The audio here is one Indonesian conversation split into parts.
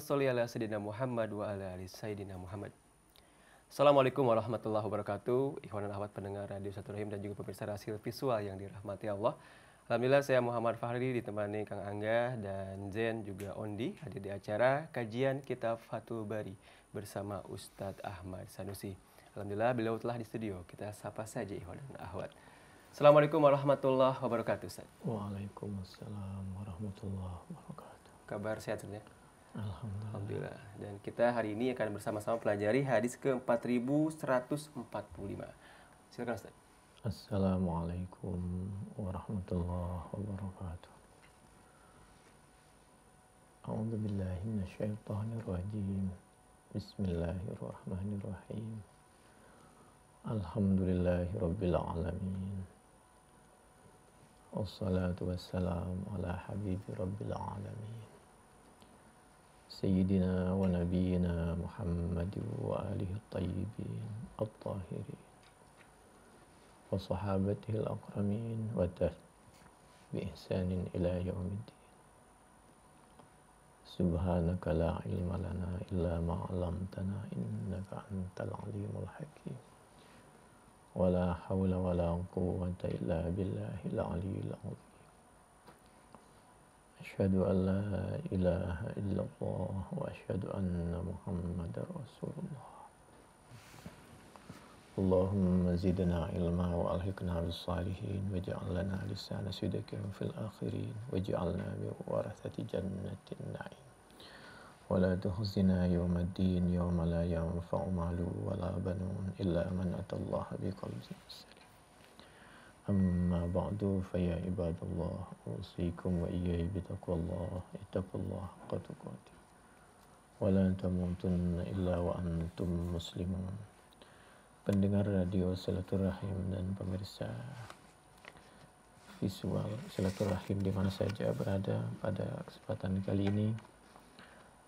sholli ala sayyidina Muhammad wa ala ali sayyidina Muhammad. Assalamualaikum warahmatullahi wabarakatuh. Ikhwan dan akhwat pendengar Radio Satu Rahim dan juga pemirsa hasil visual yang dirahmati Allah. Alhamdulillah saya Muhammad Fahri ditemani Kang Angga dan Zen juga Ondi hadir di acara kajian Kitab Fathul Bari bersama Ustadz Ahmad Sanusi. Alhamdulillah beliau telah di studio. Kita sapa saja ikhwan dan akhwat. Assalamualaikum warahmatullahi wabarakatuh Ustaz. Waalaikumsalam warahmatullahi wabarakatuh. Kabar sehat sebenarnya? Alhamdulillah. Dan kita hari ini akan bersama-sama pelajari hadis ke-4145. Silakan Ustaz. Assalamualaikum warahmatullahi wabarakatuh. A'udzu billahi minasyaitonir rajim. Bismillahirrahmanirrahim. Alhamdulillahirabbil alamin. Wassalatu wassalamu ala habibi rabbil alamin. Sayyidina wa nabiyyina Muhammad wa alihi at-tayyibin at-tahirin wa sahabatihi al-akramin wa bi ihsanin ila yaumiddin. Subhanaka la ilma lana illa ma 'allamtana innaka antal alimul hakim. Wa la hawla wa la quwwata illa billahil aliyyil azim. Asyhadu an la ilaha illallah wa asyhadu anna Muhammadar Rasulullah. Allahumma zidna ilma wa alhiqna bis salihin waj'al lana lisana sidqin fil akhirin waj'alna min warathati jannatin na'im. Wa la tukhzina yawmaddin yawma la yanfa'u malun wa la banun illa man atallaha biqalbin salim. Amma ba'du fa ya ibadallah usikum wa iyaya bitaqwallah ittaqullah haqqa tuqatih wa la tamutunna illa wa antum muslimun. Pendengar radio Silaturahim dan pemirsa visual Silaturahim di mana saja berada, pada kesempatan kali ini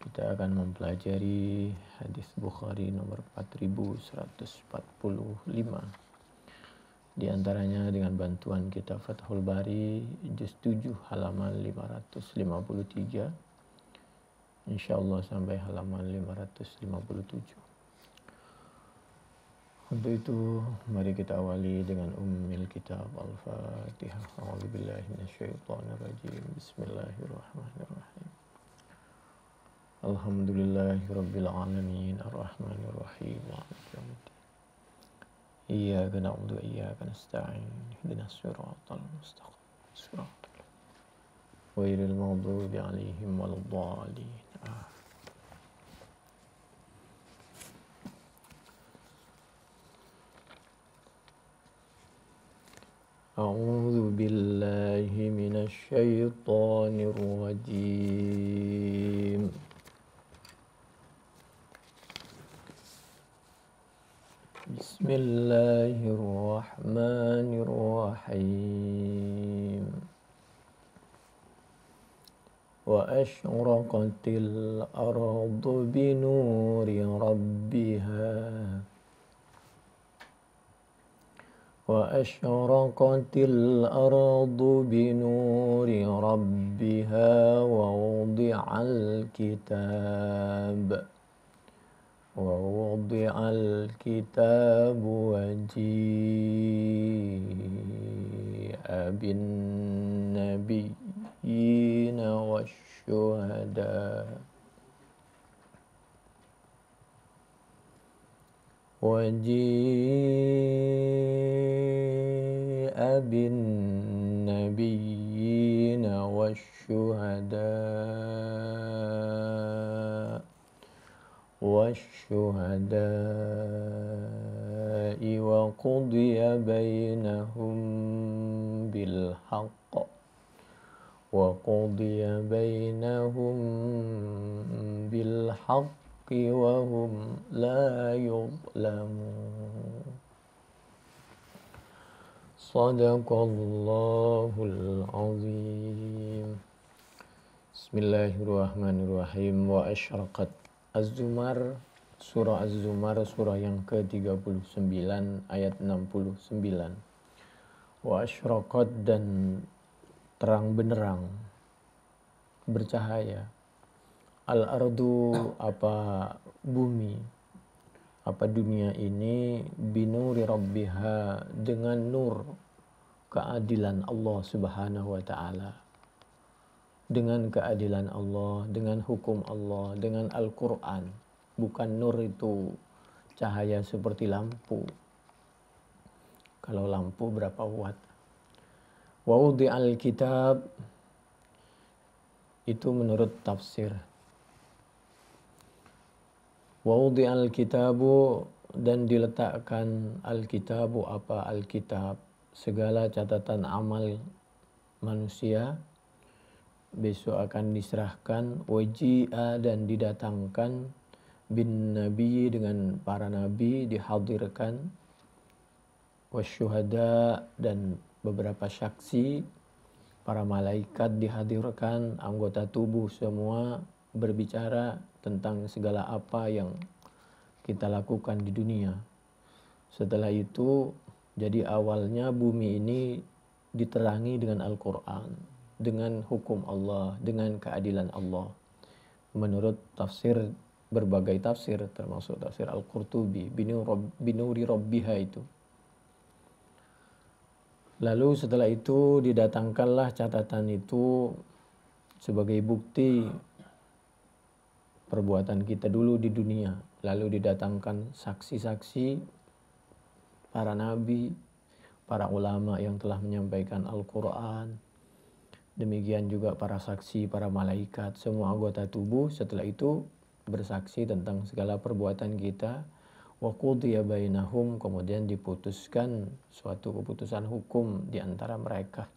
kita akan mempelajari hadis Bukhari nomor 4145. Di antaranya dengan bantuan kitab Fathul Bari juz 7 halaman 553 insyaallah sampai halaman 557. Untuk itu mari kita awali dengan ummul kitab Al-Fatihah. A'udzubillahi minasyaitonir rajim. Bismillahirrahmanirrahim. Alhamdulillahirabbil alamin arrahmanir rahim maliki yaumiddin. Iyyaka na'budu wa iyyaka nasta'in. Ihdinas siratal mustaqim. Siratal ghairil maghdubi 'alaihim waladdallin. A'udzu billahi minasy syaithanir rajim. Bismillahirrahmanirrahim. Wa asyraqatil ardu binuri rabbiha. Wa asyraqatil ardu binuri rabbiha wa wudi'al kitab. ووضع الكتاب وجيء بالنبيين والشهداء وقضي بينهم بالحق وهم لا يظلمون. Sadaqallahul azim. Bismillahirrahmanirrahim. Wa asyraqat Az-Zumar, surah Az-Zumar, surah yang ke-39 ayat 69. Wa asyraqat, dan terang benderang, bercahaya, Al-ardu apa bumi, apa dunia ini, binuri rabbiha dengan nur keadilan Allah Subhanahu wa taala. Dengan keadilan Allah, dengan hukum Allah, dengan Al-Qur'an. Bukan nur itu cahaya seperti lampu. Kalau lampu berapa watt? Wa wudi'al kitab itu menurut tafsir. Wa wudi'al kitabu dan diletakkan al-kitabu apa al-kitab, segala catatan amal manusia besok akan diserahkan, waji'a dan didatangkan bin nabi dengan para nabi dihadirkan, wasyuhada dan beberapa saksi, para malaikat dihadirkan, anggota tubuh semua berbicara tentang segala apa yang kita lakukan di dunia. Setelah itu, jadi awalnya bumi ini diterangi dengan Al-Quran, dengan hukum Allah, dengan keadilan Allah. Menurut tafsir, berbagai tafsir, termasuk tafsir Al-Qurtubi, binuri rabbiha itu. Lalu setelah itu didatangkanlah catatan itu sebagai bukti perbuatan kita dulu di dunia. Lalu didatangkan saksi-saksi, para nabi, para ulama yang telah menyampaikan Al-Quran. Demikian juga para saksi, para malaikat, semua anggota tubuh. Setelah itu bersaksi tentang segala perbuatan kita. Wa qudiya bainahum, kemudian diputuskan suatu keputusan hukum di antara mereka.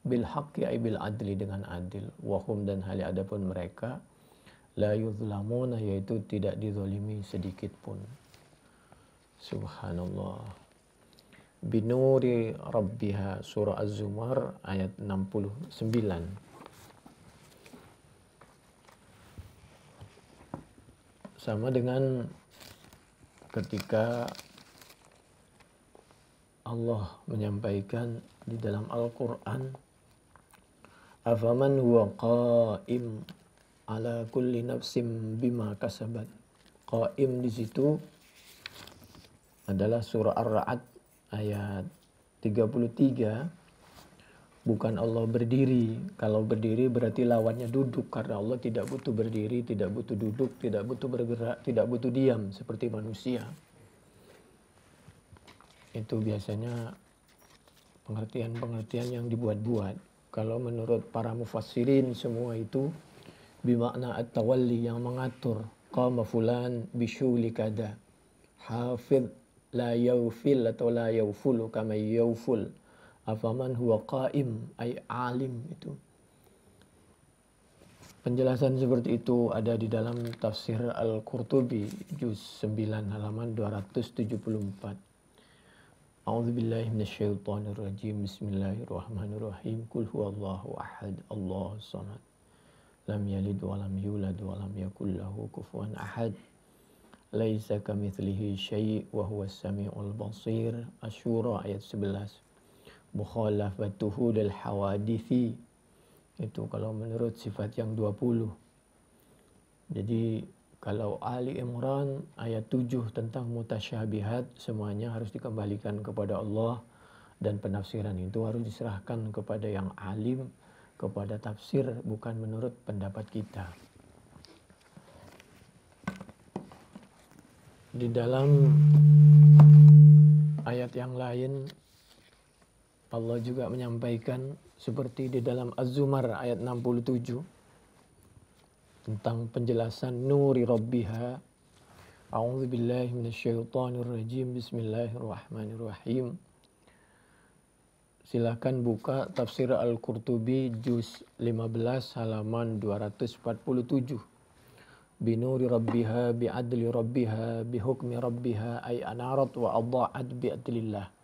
Bil haqqi ay bil adli, dengan adil. Wa hum, dan hal adapun mereka, la yuzlamuna, yaitu tidak dizalimi sedikit pun. Subhanallah. Binuri rabbiha, surah Az-Zumar ayat 69. Sama dengan ketika Allah menyampaikan di dalam Al-Quran, afaman huwa qaim ala kulli nafsim bima kasabat. Qaim di situ adalah surah Ar-Ra'd ayat 33. Bukan Allah berdiri. Kalau berdiri berarti lawannya duduk, karena Allah tidak butuh berdiri, tidak butuh duduk, tidak butuh bergerak, tidak butuh diam seperti manusia. Itu biasanya pengertian-pengertian yang dibuat-buat. Kalau menurut para mufassirin semua itu bimakna at-tawalli, yang mengatur. Qama fulan bisyuli kada. Hafidh la yaufil atau la yaufulu kama yauful. Afaman huwa qaim ay alim. Itu penjelasan seperti itu ada di dalam tafsir Al-Qurtubi juz 9 halaman 274. A'udzubillahi minasyaitonirrajim. Bismillahirrahmanirrahim. Qul huwallahu ahad, Allahus samad. Lam yalid wa lam yulad wa lam yakul lahu kufuwan ahad. Laisa kamitslihi syai' wa huwas samiul basir. Asy-Syura ayat 11. Mukhalafatuhu dal hawadithi, itu kalau menurut sifat yang 20. Jadi kalau Ali Imran ayat 7 tentang mutasyabihat, semuanya harus dikembalikan kepada Allah, dan penafsiran itu harus diserahkan kepada yang alim, kepada tafsir, bukan menurut pendapat kita. Di dalam ayat yang lain Allah juga menyampaikan seperti di dalam Az-Zumar ayat 67 tentang penjelasan nuri rabbiha. A'udzubillahi minasyaitonirrajim. Bismillahirrahmanirrahim. Silakan buka tafsir Al-Qurtubi juz 15 halaman 247. Binuri rabbiha bi'adli rabbiha bihukmi rabbiha ay anarat wa adha'at bi'adlillah.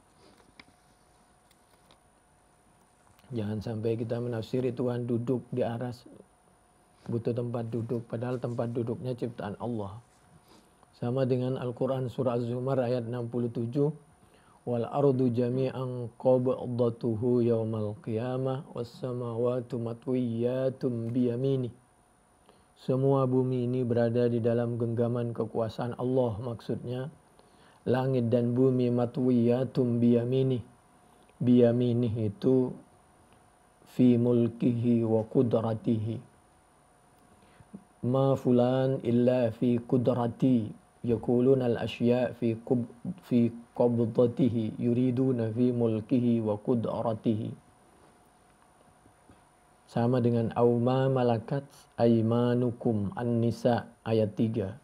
Jangan sampai kita menafsiri Tuhan duduk di aras, butuh tempat duduk, padahal tempat duduknya ciptaan Allah. Sama dengan Al-Quran surah Az-Zumar ayat 67. Wal ardu jami'an qabdatuhu yawmal qiyamah was samawati matwiyatum biyamini. Semua bumi ini berada di dalam genggaman kekuasaan Allah maksudnya. Langit dan bumi matwiyatum biyaminih. Biyaminih itu fi mulkihi wa qudratihi. Ma fulan illa fi qudrati. Yaquluna al-asya' fi qabdatihi yuriduna fi mulkihi wa qudratihi. Sama dengan auma malakat aimanukum an-nisa ayat 3.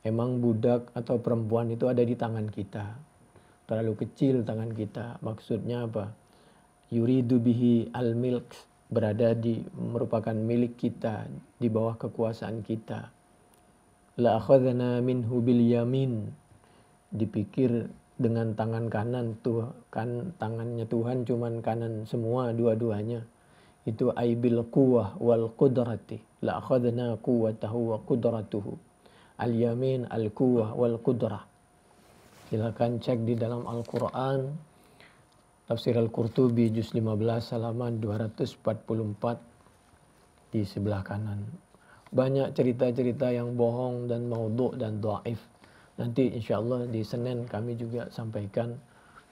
Emang budak atau perempuan itu ada di tangan kita. Terlalu kecil tangan kita. Maksudnya apa? Yuridu bihi al-milk, merupakan milik kita, di bawah kekuasaan kita. La akhadna minhu bil yamin. Dipikir dengan tangan kanan tuh, kan tangannya Tuhan cuman kanan semua dua-duanya. Itu aibil quwwah wal qudrati. La akhadna quwwatahu wa qudratuhu. Al-yamin, al-quwwah, wal-qudrah. Silakan cek di dalam Al-Quran. Tafsir Al-Qurtubi juz 15 halaman 244 di sebelah kanan. Banyak cerita-cerita yang bohong dan maudhu' dan dhaif. Nanti insyaAllah di Senin kami juga sampaikan.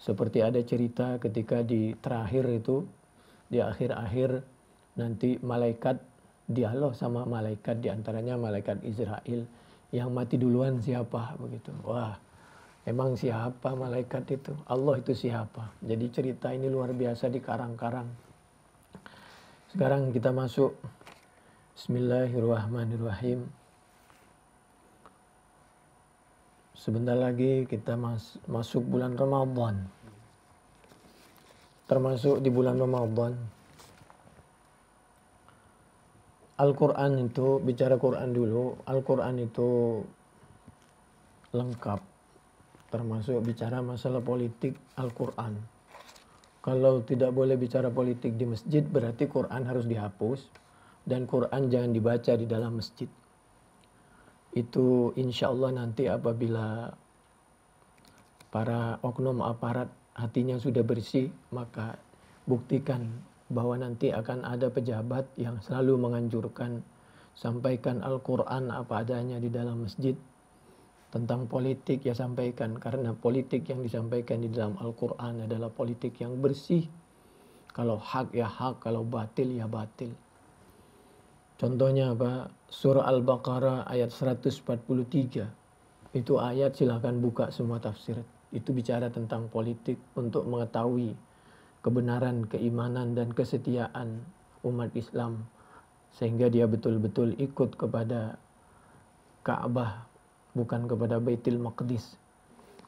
Seperti ada cerita ketika di terakhir itu, di akhir-akhir nanti malaikat dialog sama malaikat, diantaranya malaikat Israel. Yang mati duluan siapa begitu. Wah, emang siapa malaikat itu? Allah itu siapa? Jadi cerita ini luar biasa di karang-karang. Sekarang kita masuk. Bismillahirrahmanirrahim. Sebentar lagi kita masuk bulan Ramadan. Termasuk di bulan Ramadan, Al-Quran itu, bicara Quran dulu, Al-Quran itu lengkap. Termasuk bicara masalah politik Al-Quran. Kalau tidak boleh bicara politik di masjid, berarti Quran harus dihapus. Dan Quran jangan dibaca di dalam masjid. Itu insya Allah nanti apabila para oknum aparat hatinya sudah bersih, maka buktikan bahwa nanti akan ada pejabat yang selalu menganjurkan sampaikan Al-Quran apa adanya di dalam masjid. Tentang politik ya sampaikan, karena politik yang disampaikan di dalam Al-Quran adalah politik yang bersih. Kalau hak ya hak, kalau batil ya batil. Contohnya apa? Surah Al-Baqarah ayat 143. Itu ayat silahkan buka semua tafsir. Itu bicara tentang politik untuk mengetahui kebenaran, keimanan, dan kesetiaan umat Islam. Sehingga dia betul-betul ikut kepada Ka'bah, bukan kepada Baitul Maqdis.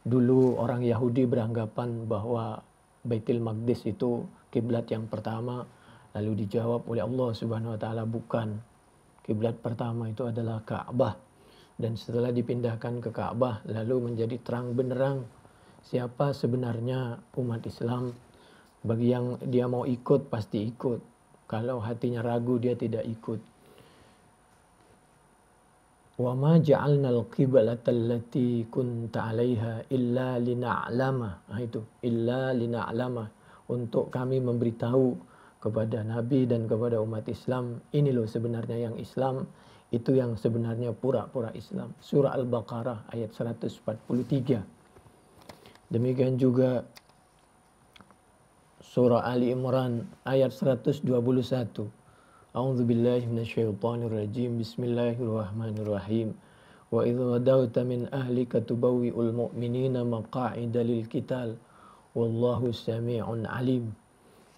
Dulu orang Yahudi beranggapan bahwa Baitul Maqdis itu kiblat yang pertama. Lalu dijawab oleh Allah Subhanahu wa taala, bukan. Kiblat pertama itu adalah Ka'bah. Dan setelah dipindahkan ke Ka'bah, lalu menjadi terang benderang siapa sebenarnya umat Islam. Bagi yang dia mau ikut, pasti ikut. Kalau hatinya ragu, dia tidak ikut. Wa ma ja'alnal qiblata allati kunta 'alaiha illa lina'lama. Itu illa lina'lama, untuk kami memberitahu kepada Nabi dan kepada umat Islam, ini loh sebenarnya yang Islam, itu yang sebenarnya pura-pura Islam. Surah Al-Baqarah ayat 143. Demikian juga Surah Ali Imran ayat 121. A'udzu billahi minasyaitonir rajim. Bismillahirrahmanirrahim. Wa idh ghadawta min ahlika tubawwi'ul mu'minina maqa'ida lil qital wallahu samii'un alim.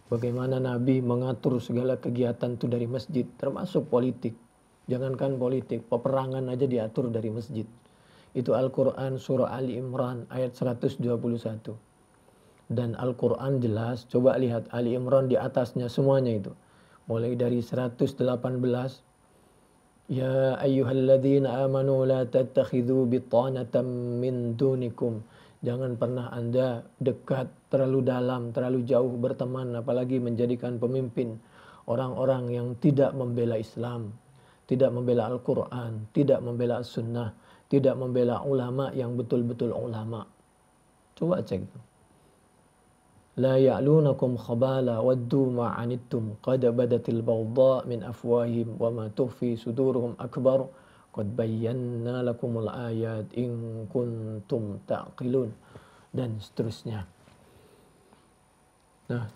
Bagaimana Nabi mengatur segala kegiatan itu dari masjid, termasuk politik. Jangankan politik, peperangan aja diatur dari masjid. Itu Al-Quran surah Ali Imran ayat 121. Dan Al-Quran jelas, coba lihat Ali Imran di atasnya semuanya itu. Mulai dari 118. Ya ayyuhalladzina amanu la tattakhidhu bitanatan min dunikum. Jangan pernah Anda dekat terlalu dalam, terlalu jauh berteman, apalagi menjadikan pemimpin orang-orang yang tidak membela Islam, tidak membela Al-Quran, tidak membela Sunnah, tidak membela ulama yang betul-betul ulama. Coba cek itu. la ya'lunakum khabala waddu ma 'anittum qad badatil baghdha min afwahihim wa ma tukhfi suduruhum akbar qad bayyana lakumul ayat in kuntum ta'qilun, dan seterusnya. Nah,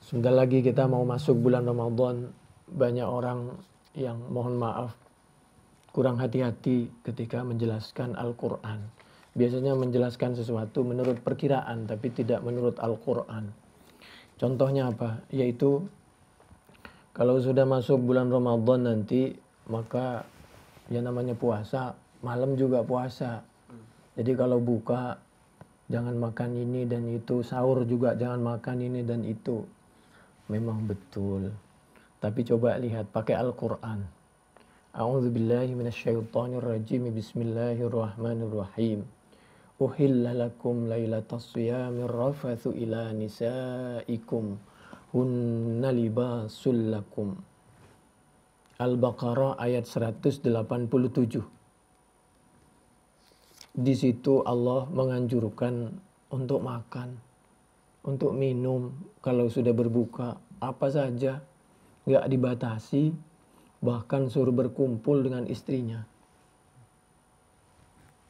sebentar lagi kita mau masuk bulan Ramadan. Banyak orang yang mohon maaf kurang hati-hati ketika menjelaskan Al-Quran. Biasanya menjelaskan sesuatu menurut perkiraan tapi tidak menurut Al-Quran. Contohnya apa? Yaitu kalau sudah masuk bulan Ramadan nanti, maka ya namanya puasa, malam juga puasa. Jadi kalau buka jangan makan ini dan itu, sahur juga jangan makan ini dan itu. Memang betul. Tapi coba lihat pakai Al-Quran. A'udzubillahi minasyaitonirrajim. Bismillahirrahmanirrahim. Uhilla lakum lailatas siyamir rafathu ila nisaikum hunna libasul lakum. Al-Baqarah ayat 187. Di situ Allah menganjurkan untuk makan, untuk minum kalau sudah berbuka, apa saja, nggak dibatasi, bahkan suruh berkumpul dengan istrinya.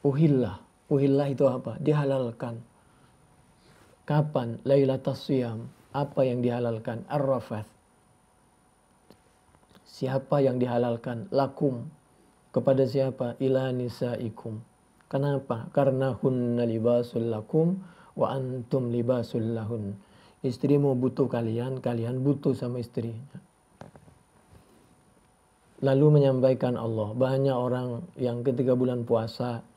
Uhillah itu apa? Dihalalkan. Kapan? Lailatas Siyam. Apa yang dihalalkan? Ar-Rafath. Siapa yang dihalalkan? Lakum. Kepada siapa? Ila nisaikum. Kenapa? Karena hunna libasul lakum wa antum libasul lahun. Istrimu butuh kalian, kalian butuh sama istrinya. Lalu menyampaikan Allah, banyak orang yang ketika bulan puasa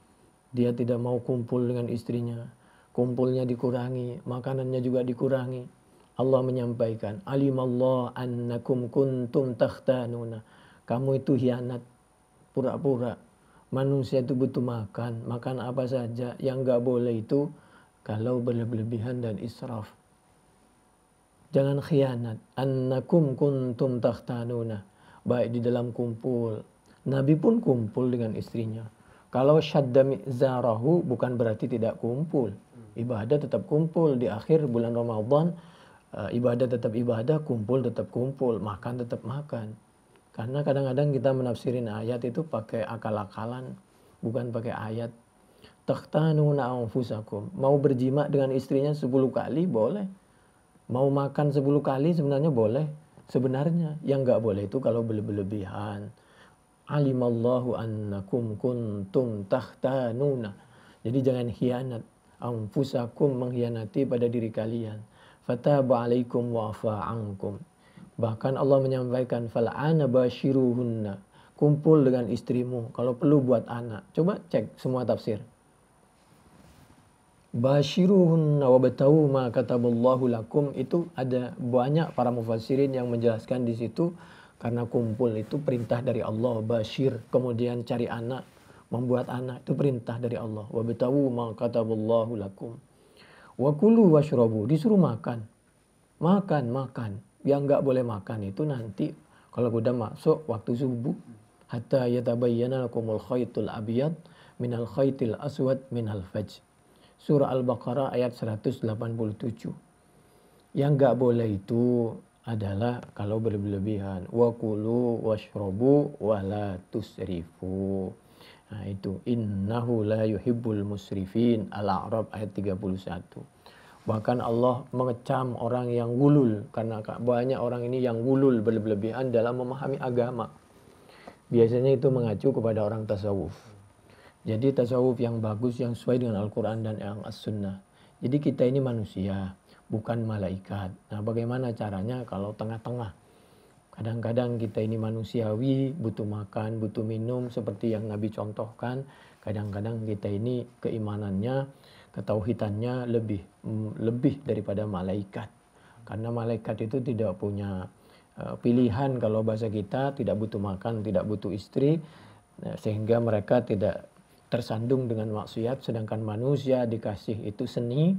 dia tidak mau kumpul dengan istrinya. Kumpulnya dikurangi, makanannya juga dikurangi. Allah menyampaikan, alimallah annakum kuntum takhtanuna. Kamu itu hianat, pura-pura. Manusia itu butuh makan, makan apa saja. Yang enggak boleh itu kalau berlebihan dan israf. Jangan khianat. Annakum kuntum takhtanuna. Baik di dalam kumpul. Nabi pun kumpul dengan istrinya. Kalau syadda mi'zarahu bukan berarti tidak kumpul. Ibadah tetap kumpul. Di akhir bulan Ramadan, ibadah tetap ibadah, kumpul tetap kumpul, makan tetap makan. Karena kadang-kadang kita menafsirin ayat itu pakai akal-akalan, bukan pakai ayat. Takhtanuna anfusakum. Mau berjima dengan istrinya 10 kali boleh. Mau makan 10 kali sebenarnya boleh. Sebenarnya yang enggak boleh itu kalau berlebihan. Alimallahu annakum kuntum takhtanuna. Jadi jangan khianat. Anfusakum, mengkhianati pada diri kalian. Fataba alaikum wa afa ankum. Bahkan Allah menyampaikan fal'ana bashiruhunna. Kumpul dengan istrimu kalau perlu buat anak. Coba cek semua tafsir. Bashiruhunna wabtahu ma kataballahu lakum, itu ada banyak para mufassirin yang menjelaskan di situ. Karena kumpul itu perintah dari Allah, bashir, kemudian cari anak, membuat anak, itu perintah dari Allah. Wabtahu ma kataballahu lakum. Wa kulu washrabu, disuruh makan. Makan. Yang enggak boleh makan itu nanti kalau udah masuk waktu subuh, hatta yatabayyana lakumul khaytul abyad minal khaytil aswad minal fajr. Surah Al-Baqarah ayat 187. Yang enggak boleh itu adalah kalau berlebihan. Wa kulu washrabu wa la tusrifu. Nah itu, innahu la yuhibbul musrifin. Al-A'raf ayat 31. Bahkan Allah mengecam orang yang gulul. Karena banyak orang ini yang gulul, berlebihan dalam memahami agama. Biasanya itu mengacu kepada orang tasawuf. Jadi tasawuf yang bagus, yang sesuai dengan Al-Quran dan yang As-Sunnah. Jadi kita ini manusia, bukan malaikat. Nah bagaimana caranya kalau tengah-tengah? Kadang-kadang kita ini manusiawi, butuh makan, butuh minum, seperti yang Nabi contohkan. Kadang-kadang kita ini keimanannya, ketauhidannya lebih daripada malaikat. Karena malaikat itu tidak punya pilihan, kalau bahasa kita, tidak butuh makan, tidak butuh istri, sehingga mereka tidak tersandung dengan maksiat. Sedangkan manusia dikasih itu seni,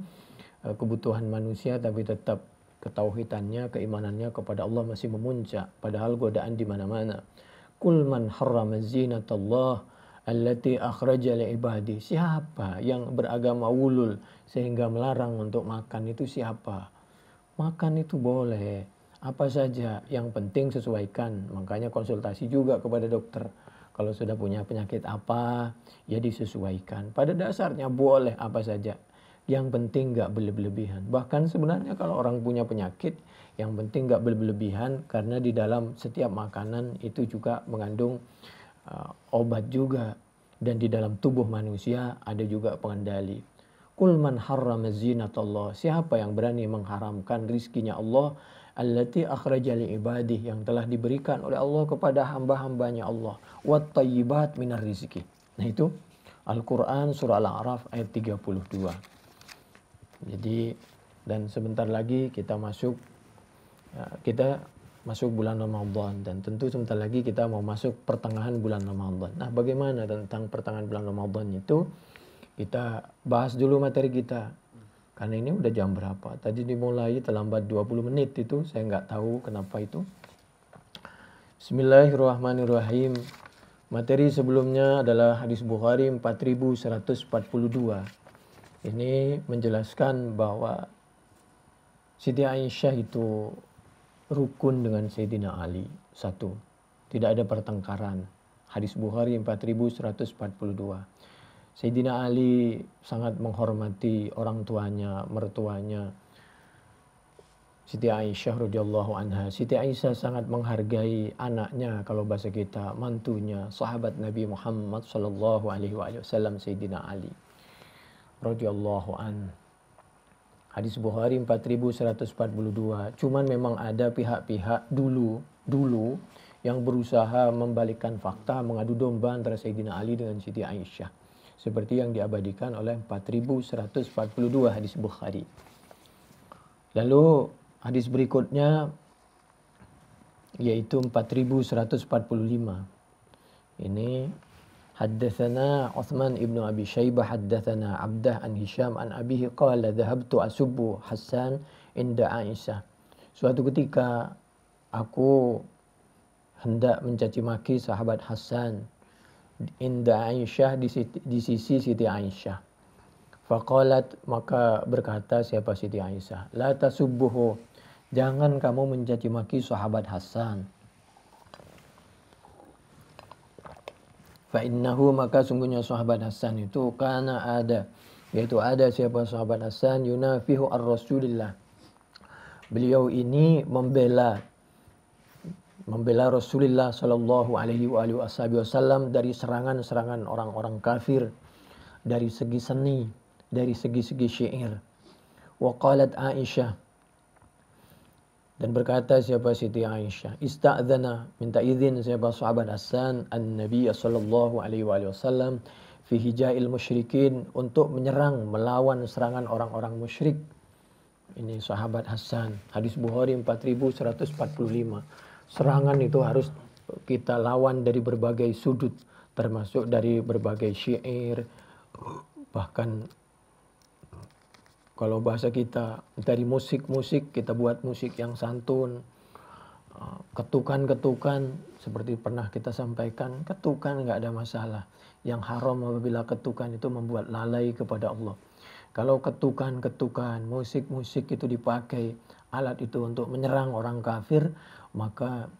kebutuhan manusia, tapi tetap ketauhidannya, keimanannya kepada Allah masih memuncak, padahal godaan di mana-mana. Kul man harrama zinatallah allati akhraja li ibadi. Siapa yang beragama wulul sehingga melarang untuk makan itu siapa? Makan itu boleh, apa saja, yang penting sesuaikan. Makanya konsultasi juga kepada dokter. Kalau sudah punya penyakit apa, ya disesuaikan. Pada dasarnya boleh apa saja. Yang penting nggak berlebihan. Bahkan sebenarnya kalau orang punya penyakit, yang penting nggak berlebihan, karena di dalam setiap makanan itu juga mengandung obat juga. Dan di dalam tubuh manusia ada juga pengendali. Qul man harrama zinatallah. Siapa yang berani mengharamkan rizkinya Allah, allati akhraja li ibadih, yang telah diberikan oleh Allah kepada hamba-hambanya Allah, wat thayyibat minar rizki. Nah itu Al-Quran surah Al-A'raf ayat 32. Jadi, dan sebentar lagi kita masuk bulan Ramadan, dan tentu sebentar lagi kita mau masuk pertengahan bulan Ramadan. Nah, bagaimana tentang pertengahan bulan Ramadan itu? Kita bahas dulu materi kita. Karena ini udah jam berapa? Tadi dimulai terlambat 20 menit itu, saya nggak tahu kenapa itu. Bismillahirrahmanirrahim. Materi sebelumnya adalah hadis Bukhari 4142. Ini menjelaskan bahwa Siti Aisyah itu rukun dengan Sayyidina Ali. Satu, tidak ada pertengkaran. Hadis Bukhari 4142. Sayyidina Ali sangat menghormati orang tuanya, mertuanya Siti Aisyah radhiyallahu anha. Siti Aisyah sangat menghargai anaknya, kalau bahasa kita mantunya, sahabat Nabi Muhammad sallallahu alaihi wasallam, Sayyidina Ali radhiyallahu an. Hadis Bukhari 4142. Cuman memang ada pihak-pihak dulu yang berusaha membalikkan fakta, mengadu domba antara Sayyidina Ali dengan Siti Aisyah. Seperti yang diabadikan oleh 4142 hadis Bukhari. Lalu hadis berikutnya yaitu 4145. Ini haddatsana Utsman ibnu Abi Syaibah haddatsana Abdah an Hisham an abihi qala dhahabtu asubbu Hasan inda Aisyah. Suatu ketika aku hendak mencaci maki sahabat Hasan inda Aisyah, di sisi Siti Aisyah. Faqalat, maka berkata siapa Siti Aisyah, la tasubbuhu, jangan kamu mencaci maki sahabat Hasan. Fa innahu, maka sungguhnya sahabat Hasan itu kana ada, yaitu ada siapa sahabat Hasan, yunafihu ar-Rasulillah. Beliau ini membela Rasulullah sallallahu alaihi wasallam dari serangan-serangan orang-orang kafir, dari segi seni, dari segi-segi syair. Wa qalat Aisyah, dan berkata siapa Siti Aisyah, ista'dzana, minta izin siapa sahabat Hasan an-Nabi sallallahu alaihi wasallam fi hijail musyrikin, untuk menyerang, melawan serangan orang-orang musyrik. Ini sahabat Hasan. Hadis Bukhari 4145. Serangan itu harus kita lawan dari berbagai sudut, termasuk dari berbagai syair, bahkan kalau bahasa kita dari musik kita buat musik yang santun. Ketukan seperti pernah kita sampaikan, ketukan nggak ada masalah. Yang haram apabila ketukan itu membuat lalai kepada Allah. Kalau ketukan musik itu dipakai alat itu untuk menyerang orang kafir, maka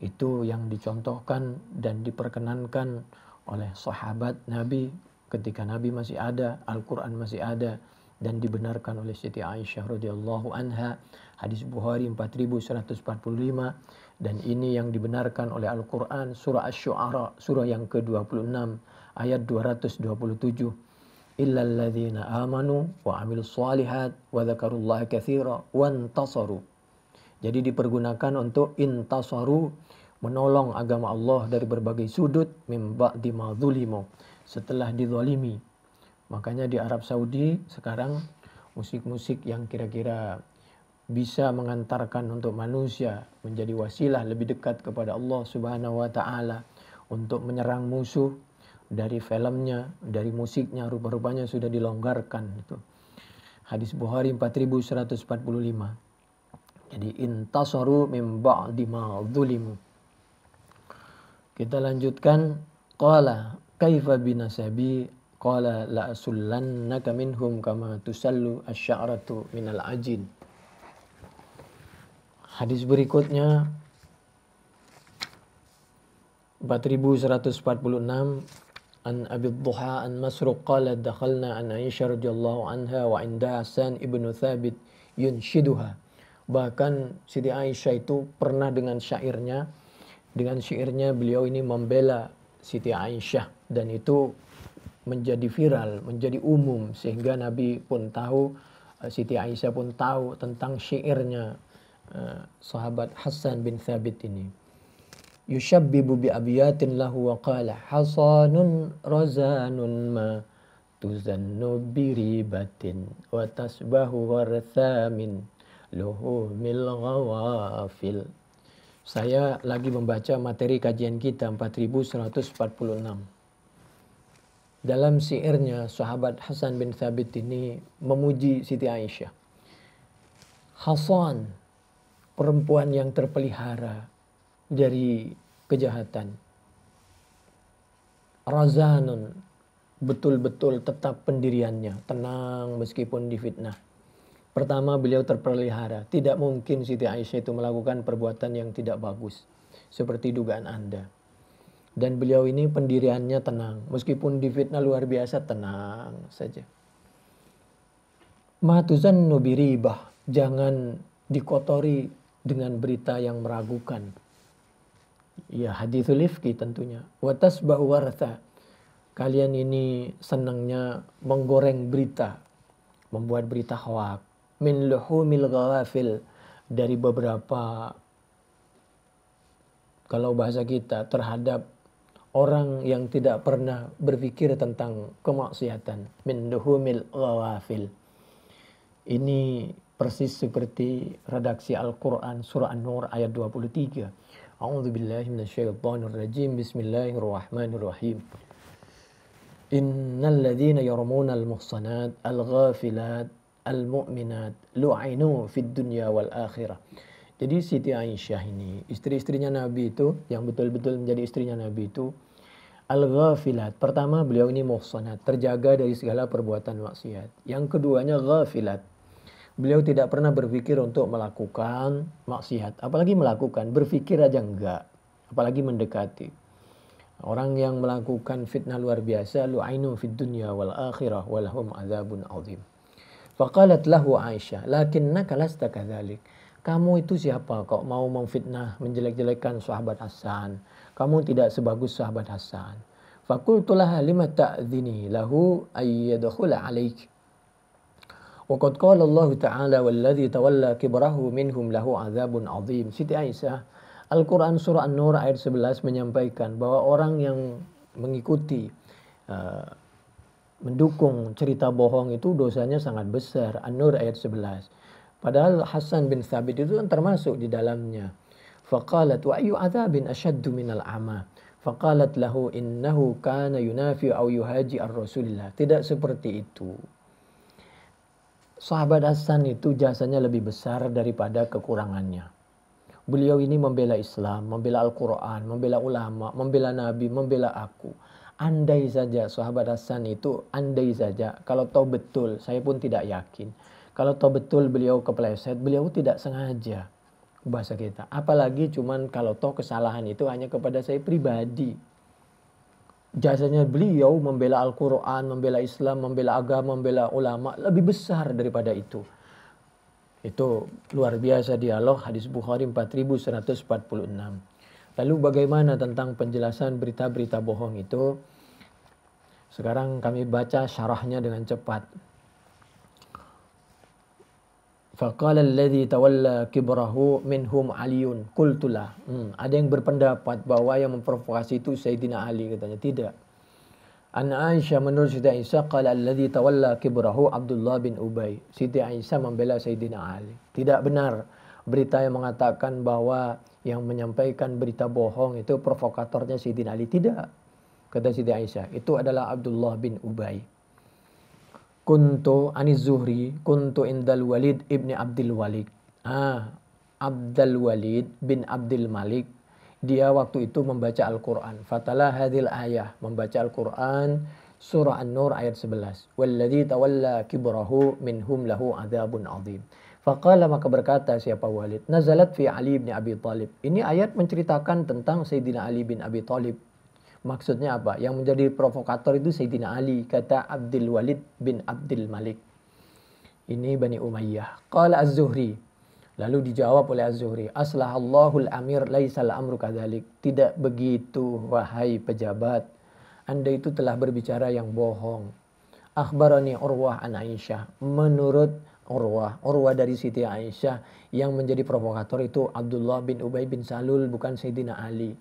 itu yang dicontohkan dan diperkenankan oleh sahabat Nabi ketika Nabi masih ada, Al-Quran masih ada, dan dibenarkan oleh Siti Aisyah radhiyallahu anha. Hadis Bukhari 4145, dan ini yang dibenarkan oleh Al-Quran surah Asy-Syu'ara, surah yang ke-26 ayat 227. Illal ladzina amanu wa 'amilus shalihat wa dzakarullaha katsira wa intasaru. Jadi dipergunakan untuk intasaru, menolong agama Allah dari berbagai sudut, mim ba'di ma dzulimu, setelah dizalimi. Makanya di Arab Saudi sekarang musik-musik yang kira-kira bisa mengantarkan untuk manusia menjadi wasilah lebih dekat kepada Allah Subhanahu wa taala untuk menyerang musuh, dari filmnya, dari musiknya, rupa-rupanya sudah dilonggarkan itu. Hadis Bukhari 4145. Jadi intasaru mim ba'di ma dzulimu. Kita lanjutkan. Qala, kaifa binasabi qala la asullannaka minhum kama tusallu asy'aratu minal ajin. Hadis berikutnya 4146 an Abi Dhuha an Masruq qala dakhalna an Aisyah radhiyallahu anha wa inda Hasan ibnu Thabit yunshiduha. Bahkan Siti Aisyah itu pernah dengan syairnya beliau ini membela Siti Aisyah, dan itu menjadi viral, menjadi umum, sehingga Nabi pun tahu, Siti Aisyah pun tahu tentang syairnya sahabat Hasan bin Thabit ini. Yushabbibu bi abiyatin lahu wa qala hasanun razanun ma tuzannu bi ribatin wa tasbahu warthamin luhumil ghawafil. Saya lagi membaca materi kajian kita 4146. Dalam syairnya sahabat Hasan bin Thabit ini memuji Siti Aisyah. Hasan, perempuan yang terpelihara dari kejahatan. Razanun, betul-betul tetap pendiriannya, tenang meskipun difitnah. Pertama, beliau terpelihara. Tidak mungkin Siti Aisyah itu melakukan perbuatan yang tidak bagus, seperti dugaan Anda. Dan beliau ini pendiriannya tenang, meskipun difitnah luar biasa, tenang saja. Matuzannu biribah, jangan dikotori dengan berita yang meragukan. Ya, hadithul ifki tentunya. Wa tasbahu wartha. Kalian ini senangnya menggoreng berita, membuat berita hoak. Min luhumil ghawafil, dari beberapa, kalau bahasa kita, terhadap orang yang tidak pernah berpikir tentang kemaksiatan. Min luhumil ghawafil. Ini persis seperti redaksi Al-Quran surah An-Nur ayat 23. A'udzubillahi minasyaitonir rajim. Bismillahirrahmanirrahim. Innal ladzina yarmuna al-muhsanat al-ghafilat al-mu'minat lu'inu fid dunya wal akhirah. Jadi Siti Aisyah ini, istri-istrinya Nabi itu, yang betul-betul menjadi istrinya Nabi itu, al-ghafilat. Pertama, beliau ini muhsanat, terjaga dari segala perbuatan maksiat. Yang keduanya ghafilat. Beliau tidak pernah berpikir untuk melakukan maksiat. Apalagi melakukan, berpikir aja enggak. Apalagi mendekati. Orang yang melakukan fitnah luar biasa, lu'inu fid dunya wal akhirah walahum azabun azim. Faqalat lahu Aisyah, lakinnaka lasta kadzalik. Kamu itu siapa kok mau memfitnah, menjelek-jelekkan sahabat Hasan? Kamu tidak sebagus sahabat Hasan. Faqultu laha lima ta'dhini lahu ay yadkhula alayk. Wa qad qala Allah Ta'ala walladzi tawalla kibrahu minhum lahu azabun azim. Siti Aisyah, Al-Quran surah An-Nur ayat 11 menyampaikan bahwa orang yang mengikuti, mendukung cerita bohong itu dosanya sangat besar. An-Nur ayat 11. Padahal Hasan bin Thabit itu kan termasuk di dalamnya. Faqalat wa ayyu adzabin ashaddu minal ama. Faqalat lahu innahu kana yunafi au yuhaji ar-Rasulillah. Tidak seperti itu. Sahabat Hasan itu jasanya lebih besar daripada kekurangannya. Beliau ini membela Islam, membela Al-Quran, membela ulama, membela Nabi, membela aku. Andai saja sahabat Hasan itu, andai saja, kalau tahu betul, saya pun tidak yakin. Kalau tahu betul beliau kepleset, beliau tidak sengaja. Bahasa kita. Apalagi cuman kalau tahu kesalahan itu hanya kepada saya pribadi. Jasanya beliau membela Al-Quran, membela Islam, membela agama, membela ulama lebih besar daripada itu. Itu luar biasa dialog hadis Bukhari 4146. Lalu bagaimana tentang penjelasan berita-berita bohong itu? Sekarang kami baca syarahnya dengan cepat. Faqala alladhi tawalla kibrahu minhum Aliun. Qultulah. Ada yang berpendapat bahwa yang memprovokasi itu Sayyidina Ali, katanya. Tidak. An Aisyah, menurut Siti Aisyah, qala alladhi tawalla kibrahu Abdullah bin Ubay. Siti Aisyah membela Sayyidina Ali. Tidak benar berita yang mengatakan bahwa yang menyampaikan berita bohong itu provokatornya Sayyidina Ali. Tidak. Kata Siti Aisyah, itu adalah Abdullah bin Ubay. Kuntu Anis Zuhri, kuntu indal Walid ibni Abdul Walid. Abdul Walid bin Abdul Malik Dia waktu itu membaca Al-Quran. Fatala hadhil ayah, membaca Al-Quran, surah An-Nur ayat 11. Walladzi tawalla kibrahu minhum lahu adzabun adzim. Faqala, maka berkata siapa Walid, nazalat fi Ali bin Abi Thalib. Ini ayat menceritakan tentang Sayyidina Ali bin Abi Thalib. Maksudnya apa? Yang menjadi provokator itu Sayyidina Ali, kata Abdul Walid bin Abdul Malik. Ini Bani Umayyah. Qala Az-Zuhri. Lalu dijawab oleh Az-Zuhri, aslahallahul amir laisal amru kadzalik. Tidak begitu wahai pejabat. Anda itu telah berbicara yang bohong. Akhbarani Urwah an Aisyah. Menurut Urwah dari Siti Aisyah, yang menjadi provokator itu Abdullah bin Ubay bin Salul, bukan Sayyidina Ali.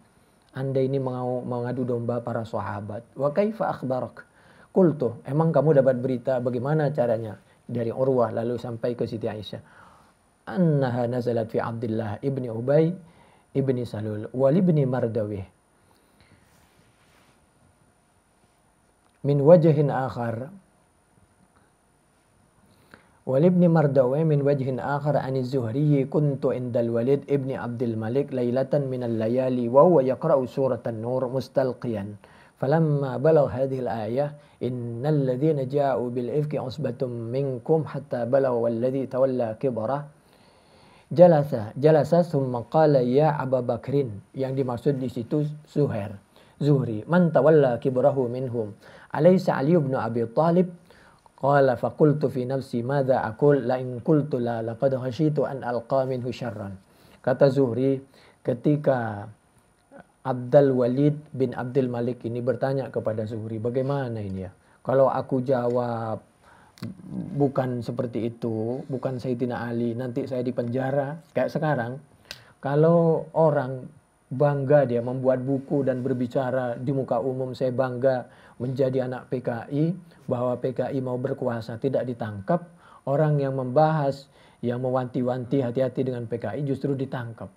Anda ini mengadu domba para sahabat. Wa kaifa akhbarak? Qultu, emang kamu dapat berita bagaimana caranya? Dari Urwah lalu sampai ke Siti Aisyah. Annaha nazalat fi Abdullah ibni Ubay ibni Salul wal ibni Mardawih min wajhin akhar wal ibni Mardawih min wajhin akhar an az-Zuhri kuntu indal Walid ibni Abdul Malik lailatan min al-layali wa huwa yaqra'u surat an-Nur mustalqiyan falamma balagha hadhihi al-ayah innal ladzina ja'u bil ifki usbatum minkum hatta balagha walladzi tawalla kibrah Jalasa summa qala ya Abu Bakrin, yang dimaksud di situ Zuhri. Man tawalla kibrahu minhum alaysa Ali ibn Abi Thalib? Qala faqultu fi nafsi madza aqul la in qultu la laqad khashitu an alqa minhu syarran. Kata Zuhri ketika Abdul Walid bin Abdul Malik ini bertanya kepada Zuhri, bagaimana ini ya? Kalau aku jawab bukan seperti itu, bukan Sayyidina Ali, nanti saya dipenjara. Kayak sekarang, kalau orang bangga dia membuat buku dan berbicara di muka umum, saya bangga menjadi anak PKI, bahwa PKI mau berkuasa tidak ditangkap, orang yang membahas, yang mewanti-wanti hati-hati dengan PKI justru ditangkap.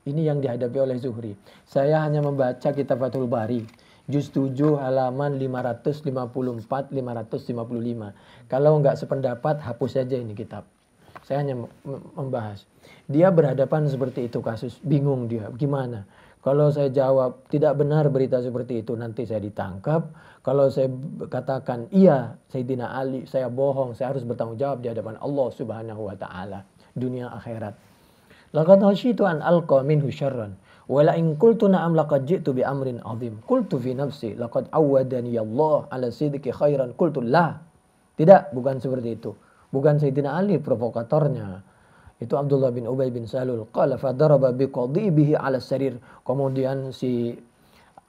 Ini yang dihadapi oleh Zuhri. Saya hanya membaca kitab Fathul Bari, Juz 7 halaman 554-555. Kalau nggak sependapat, hapus saja ini kitab. Saya hanya membahas. Dia berhadapan seperti itu kasus. Bingung dia. Gimana? Kalau saya jawab tidak benar berita seperti itu, nanti saya ditangkap. Kalau saya katakan iya Sayyidina Ali, saya bohong. Saya harus bertanggung jawab di hadapan Allah Subhanahu wa Ta'ala. Dunia akhirat. Laqad khasyitu an alqa minhu syarran. Wala in qultu na'am laqad ji'tu bi amrin 'azim. Qultu fi nafsi laqad awwadani Allah 'ala sidqi khairan. Qultu la. Tidak, bukan seperti itu. Bukan Sayyidina Ali provokatornya. Itu Abdullah bin Ubay bin Salul. Qala fa daraba bi qadibihi 'ala sarir. Kemudian si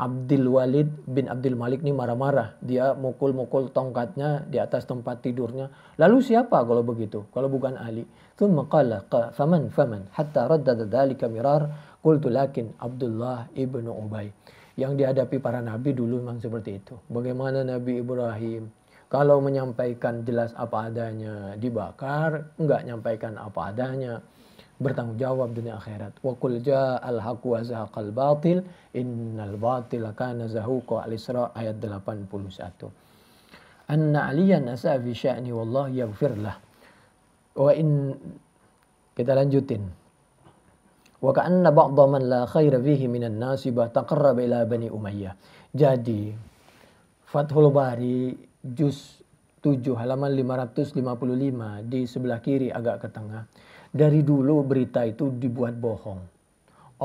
Abdul Walid bin Abdul Malik ini marah-marah. Dia mukul-mukul tongkatnya di atas tempat tidurnya. Lalu siapa kalau begitu? Kalau bukan Ali. Thumma qala faman hatta raddada dhalika mirar. Qultu lakin Abdullah ibnu Ubay. Yang dihadapi para nabi dulu memang seperti itu. Bagaimana Nabi Ibrahim? Kalau menyampaikan jelas apa adanya dibakar, enggak nyampaikan apa adanya, bertanggung jawab dunia akhirat. Wa qul ja'al haqqu wa zahaqal batil innal batila kana zahuqa al-Isra ayat 81. Anna aliyan asa fi sya'ni wallahi yaghfir lah. Kita lanjutin. Wa ka'anna ba'dha man la khaira fihi minan nasibah taqarraba ila Bani Umayyah. Jadi Fathul Bari juz 7 halaman 555 di sebelah kiri agak ke tengah. Dari dulu berita itu dibuat bohong.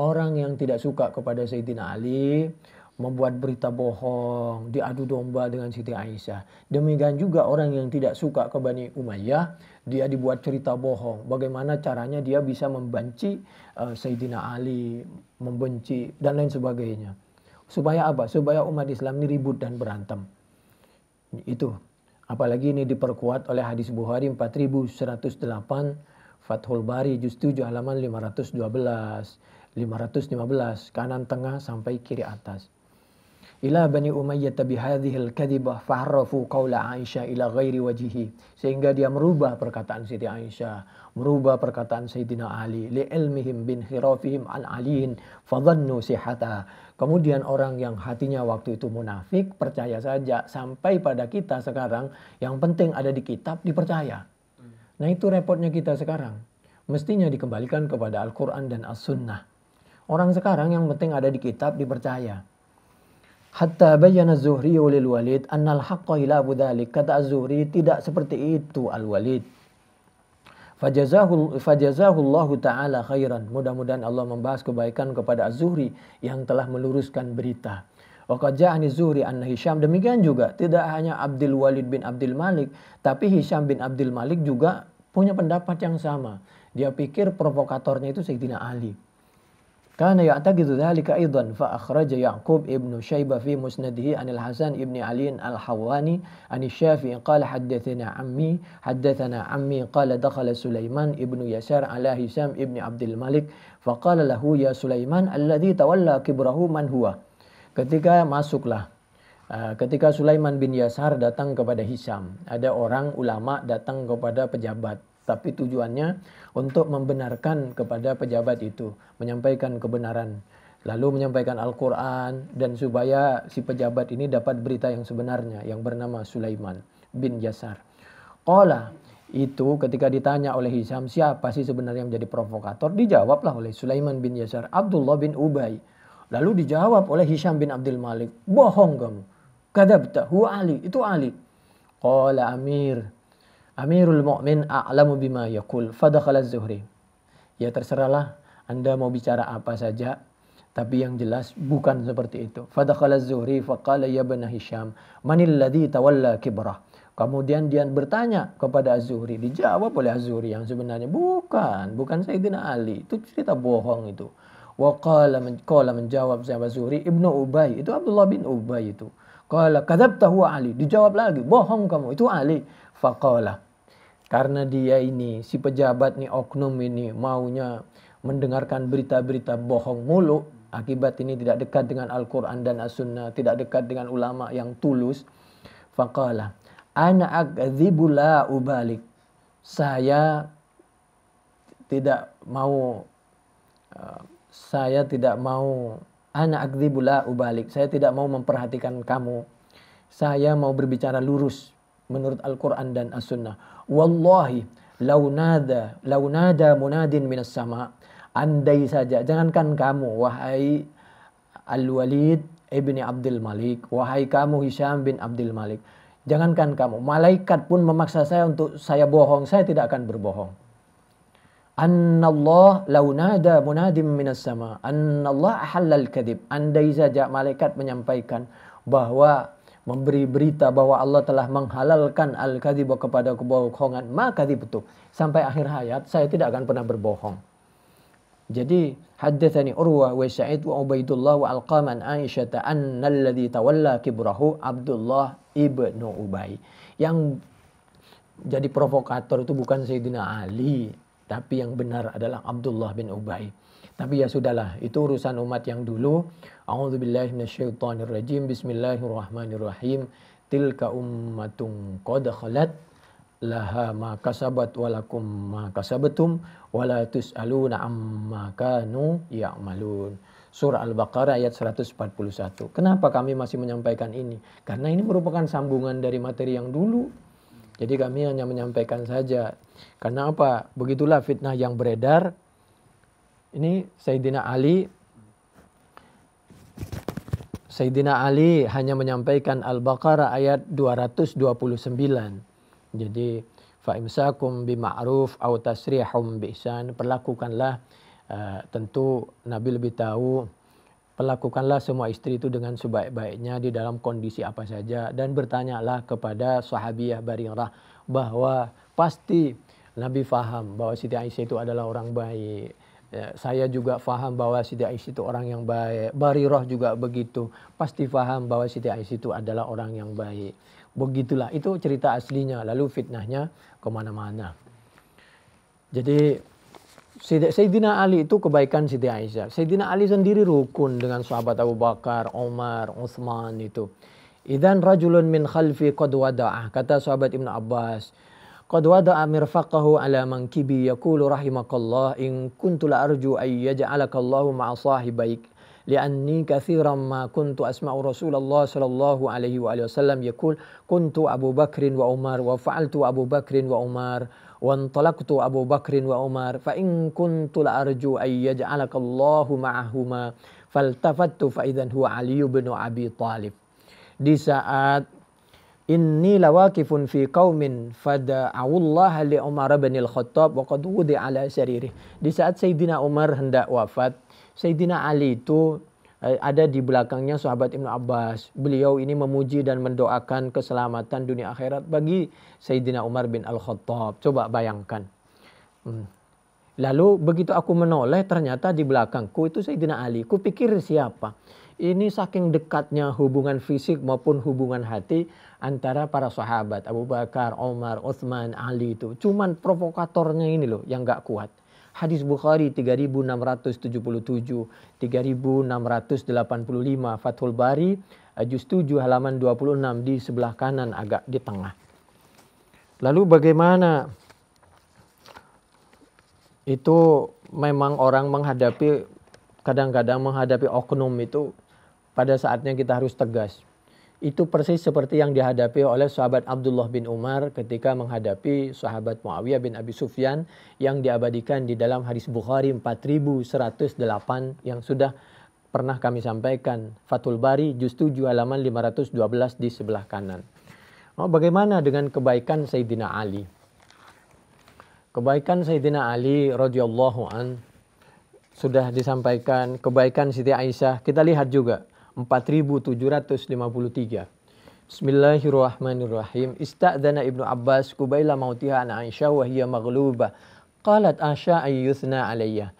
Orang yang tidak suka kepada Sayyidina Ali membuat berita bohong, diadu domba dengan Siti Aisyah. Demikian juga orang yang tidak suka ke Bani Umayyah, dia dibuat cerita bohong. Bagaimana caranya dia bisa membenci Sayyidina Ali, membenci dan lain sebagainya. Supaya apa? Supaya umat Islam ini ribut dan berantem. Itu. Apalagi ini diperkuat oleh hadis Bukhari 4108, Fathul Bari juz 7 halaman 512, 515, kanan tengah sampai kiri atas. Ila Bani Umayyah bihadhil kadhibah fa'arrafu qawla Aisyah ila ghairi wajhihi, sehingga dia merubah perkataan Siti Aisyah, merubah perkataan Sayyidina Ali li ilmihim bin khirafihim an aliin fadhannu sihata. Kemudian orang yang hatinya waktu itu munafik percaya saja, sampai pada kita sekarang yang penting ada di kitab dipercaya. Nah itu repotnya kita sekarang. Mestinya dikembalikan kepada Al-Quran dan As-Sunnah. Orang sekarang yang penting ada di kitab dipercaya. Hatta bayyana Az-Zuhri lil Walid annal haqqa hilafu dzalik. Kata Az-Zuhri tidak seperti itu Al-Walid. Fajazahullahu ta'ala khairan. Mudah-mudahan Allah membahas kebaikan kepada Az-Zuhri yang telah meluruskan berita. Wa qad ja'ani Az-Zuhri anna Hisham, demikian juga tidak hanya Abdul Walid bin Abdul Malik, tapi Hisham bin Abdul Malik juga punya pendapat yang sama. Dia pikir provokatornya itu Sayyidina Ali. Kana ya'taqidu dzalika aidan fa akhraja Ya'qub ibnu Syaibah fi musnadihi anil Hasan ibni Ali al-Hawani an Syafi'i qala haddatsana ammi qala dakhala Sulaiman ibnu Yasar ala Hisham ibni Abdul Malik fa qala lahu ya Sulaiman alladhi tawalla kibrahu man huwa. Ketika Sulaiman bin Yasar datang kepada Hisham, ada orang ulama datang kepada pejabat, tapi tujuannya untuk membenarkan kepada pejabat itu, menyampaikan kebenaran, lalu menyampaikan Al-Quran, dan supaya si pejabat ini dapat berita yang sebenarnya, yang bernama Sulaiman bin Yasar. Qala, itu ketika ditanya oleh Hisham, siapa sih sebenarnya yang menjadi provokator? Dijawablah oleh Sulaiman bin Yasar, Abdullah bin Ubay. Lalu dijawab oleh Hisham bin Abdul Malik, bohong kamu. Kadzabta, huwa Ali, itu Ali. Qala Amirul Mu'min a'lamu bima yaqul fadakhala Az-Zuhri. Ya terserahlah Anda mau bicara apa saja, tapi yang jelas bukan seperti itu. Fadakhala Az-Zuhri faqala ya bani Hisham manil ladzi tawalla kibrah. Kemudian dia bertanya kepada Az-Zuhri, dijawab oleh Az-Zuhri yang sebenarnya bukan Sayyidina Ali, itu cerita bohong itu. Wa qala menjawab sahabat Zuhri, Ibnu Ubay, itu Abdullah bin Ubay itu. Qala kadzabta huwa Ali, dijawab lagi, bohong kamu, itu Ali. Faqala, karena dia ini, si pejabat nih, oknum ini maunya mendengarkan berita-berita bohong mulu, akibat ini tidak dekat dengan Al-Quran dan As-Sunnah, tidak dekat dengan ulama yang tulus. Faqala, ana akdzibu la ubalik. Saya tidak mau ana akdzibu la ubalik. Saya tidak mau memperhatikan kamu. Saya mau berbicara lurus menurut Al-Quran dan As-Sunnah. Wallahi launada munadin minas sama. Andai saja, jangankan kamu wahai Al-Walid ibni Abdul Malik, wahai kamu Hisham bin Abdul Malik, jangankan kamu, malaikat pun memaksa saya untuk saya bohong, saya tidak akan berbohong. Annallah launada munadim minas sama, annallah ahallal kadhib. Andai saja malaikat menyampaikan bahwa memberi berita bahwa Allah telah menghalalkan al-kadhib kepada kebohongan, maka betul sampai akhir hayat saya tidak akan pernah berbohong. Jadi haddatsani Urwa wa Sa'id wa Ubaidullah wa Alqaman Aisyah annal ladzi tawalla kibrahu Abdullah ibnu Ubay. Yang jadi provokator itu bukan Sayyidina Ali, tapi yang benar adalah Abdullah bin Ubay. Tapi ya sudahlah, itu urusan umat yang dulu. A'udzubillahi minasyaitonirrajim. Bismillahirrahmanirrahim. Tilka ummatun qad khalat laha ma kasabat walakum ma kasabatum wala tus'aluna amma kanu ya'malun. Surah Al-Baqarah ayat 141. Kenapa kami masih menyampaikan ini? Karena ini merupakan sambungan dari materi yang dulu. Jadi kami hanya menyampaikan saja. Karena apa? Begitulah fitnah yang beredar. Ini Sayyidina Ali hanya menyampaikan Al-Baqarah ayat 229. Jadi fa'imsakum bima'ruf aw tasrihum biihsan, perlakukanlah tentu Nabi lebih tahu, perlakukanlah semua istri itu dengan sebaik-baiknya di dalam kondisi apa saja, dan bertanyalah kepada sahabiyah Barirah bahwa pasti Nabi faham bahwa Siti Aisyah itu adalah orang baik. Saya juga faham bahwa Siti Aisyah itu orang yang baik. Barirah juga begitu. Pasti faham bahwa Siti Aisyah itu adalah orang yang baik. Begitulah, itu cerita aslinya. Lalu fitnahnya kemana-mana. Jadi Sayyidina Ali itu kebaikan Siti Aisyah. Sayyidina Ali sendiri rukun dengan sahabat Abu Bakar, Umar, Utsman itu. Idzan rajulun min khalfi qad wada'ah. Kata sahabat Ibnu Abbas, qad wada'a mirfaqahu ala mankibi yaqulu rahimakallah in kuntu la arju ay yaj'alakallahu ma'a sahibaik li'anni katsiran ma kuntu asma'u Rasulullah sallallahu alaihi wasallam yaqul kuntu Abu Bakrin wa Umar wa fa'altu Abu Bakrin wa Umar wa antalaqtu Abu Bakrin wa Umar fa in kuntu la arju ay yaj'alakallahu ma'ahuma faltafattu fa idzan huwa Ali bin Abi Thalib. Di saat inni lawakifun fi qaumin fada'awullaha li Umar bin al-Khattab wa qad wudi'a ala saririh. Di saat Sayyidina Umar hendak wafat, Sayyidina Ali itu ada di belakangnya sahabat Ibnu Abbas. Beliau ini memuji dan mendoakan keselamatan dunia akhirat bagi Sayyidina Umar bin al-Khattab. Coba bayangkan. Lalu begitu aku menoleh ternyata di belakangku itu Sayyidina Ali. Kupikir siapa? Ini saking dekatnya hubungan fisik maupun hubungan hati antara para sahabat. Abu Bakar, Umar, Utsman, Ali itu. Cuman provokatornya ini loh yang gak kuat. Hadis Bukhari 3677, 3685, Fathul Bari, juz 7 halaman 26 di sebelah kanan agak di tengah. Lalu bagaimana itu memang orang kadang-kadang menghadapi oknum itu pada saatnya kita harus tegas. Itu persis seperti yang dihadapi oleh sahabat Abdullah bin Umar ketika menghadapi sahabat Muawiyah bin Abi Sufyan yang diabadikan di dalam hadis Bukhari 4108 yang sudah pernah kami sampaikan. Fathul Bari juz 7 halaman 512 di sebelah kanan. Bagaimana dengan kebaikan Sayyidina Ali? Kebaikan Sayyidina Ali radhiyallahu an sudah disampaikan. Kebaikan Siti Aisyah kita lihat juga 4753. Bismillahirrahmanirrahim. Ista'dzana Ibnu Abbas qubaila mautiha an Aisyah wa hiya maghlubah. Qalat Aisyah ayyuthna alayya.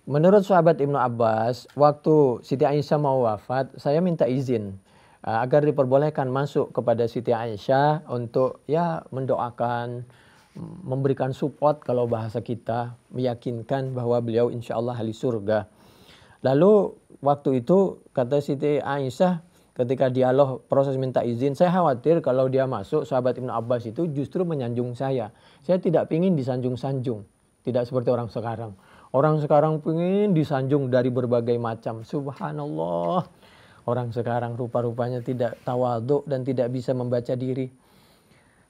Menurut sahabat Ibnu Abbas, waktu Siti Aisyah mau wafat, saya minta izin agar diperbolehkan masuk kepada Siti Aisyah untuk mendoakan, memberikan support kalau bahasa kita, meyakinkan bahwa beliau insya Allah ahli surga. Lalu waktu itu kata Siti Aisyah ketika dialog proses minta izin, saya khawatir kalau dia masuk sahabat Ibnu Abbas itu justru menyanjung saya. Saya tidak ingin disanjung-sanjung. Tidak seperti orang sekarang. Orang sekarang ingin disanjung dari berbagai macam. Subhanallah. Orang sekarang rupa-rupanya tidak tawadhu dan tidak bisa membaca diri.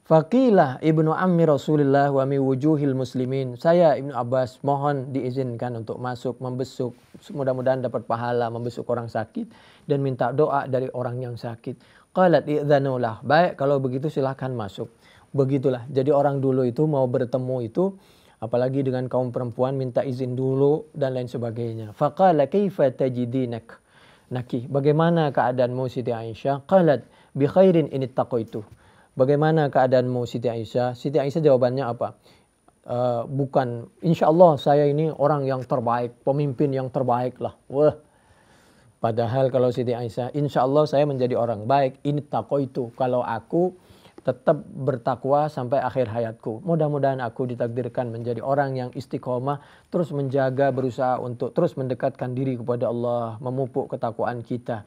Faqilah ibnu ammi Rasulullah wa mi wujuhil muslimin. Saya Ibnu Abbas mohon diizinkan untuk masuk membesuk. Mudah-mudahan dapat pahala membesuk orang sakit dan minta doa dari orang yang sakit. Qalat i'dzanulah. Baik kalau begitu silahkan masuk. Begitulah. Jadi orang dulu itu mau bertemu itu apalagi dengan kaum perempuan minta izin dulu dan lain sebagainya. Faqala kaifa tajidinak? Naki, bagaimana keadaanmu Siti Aisyah? Qalat bi khairin in ittaqaitu. Bagaimana keadaanmu Siti Aisyah? Siti Aisyah jawabannya apa? Bukan, insya Allah saya ini orang yang terbaik, pemimpin yang terbaik lah. Wah. Padahal kalau Siti Aisyah, insya Allah saya menjadi orang baik. Ini taqaitu. Kalau aku tetap bertakwa sampai akhir hayatku. Mudah-mudahan aku ditakdirkan menjadi orang yang istiqomah, terus menjaga, berusaha untuk terus mendekatkan diri kepada Allah, memupuk ketakwaan kita.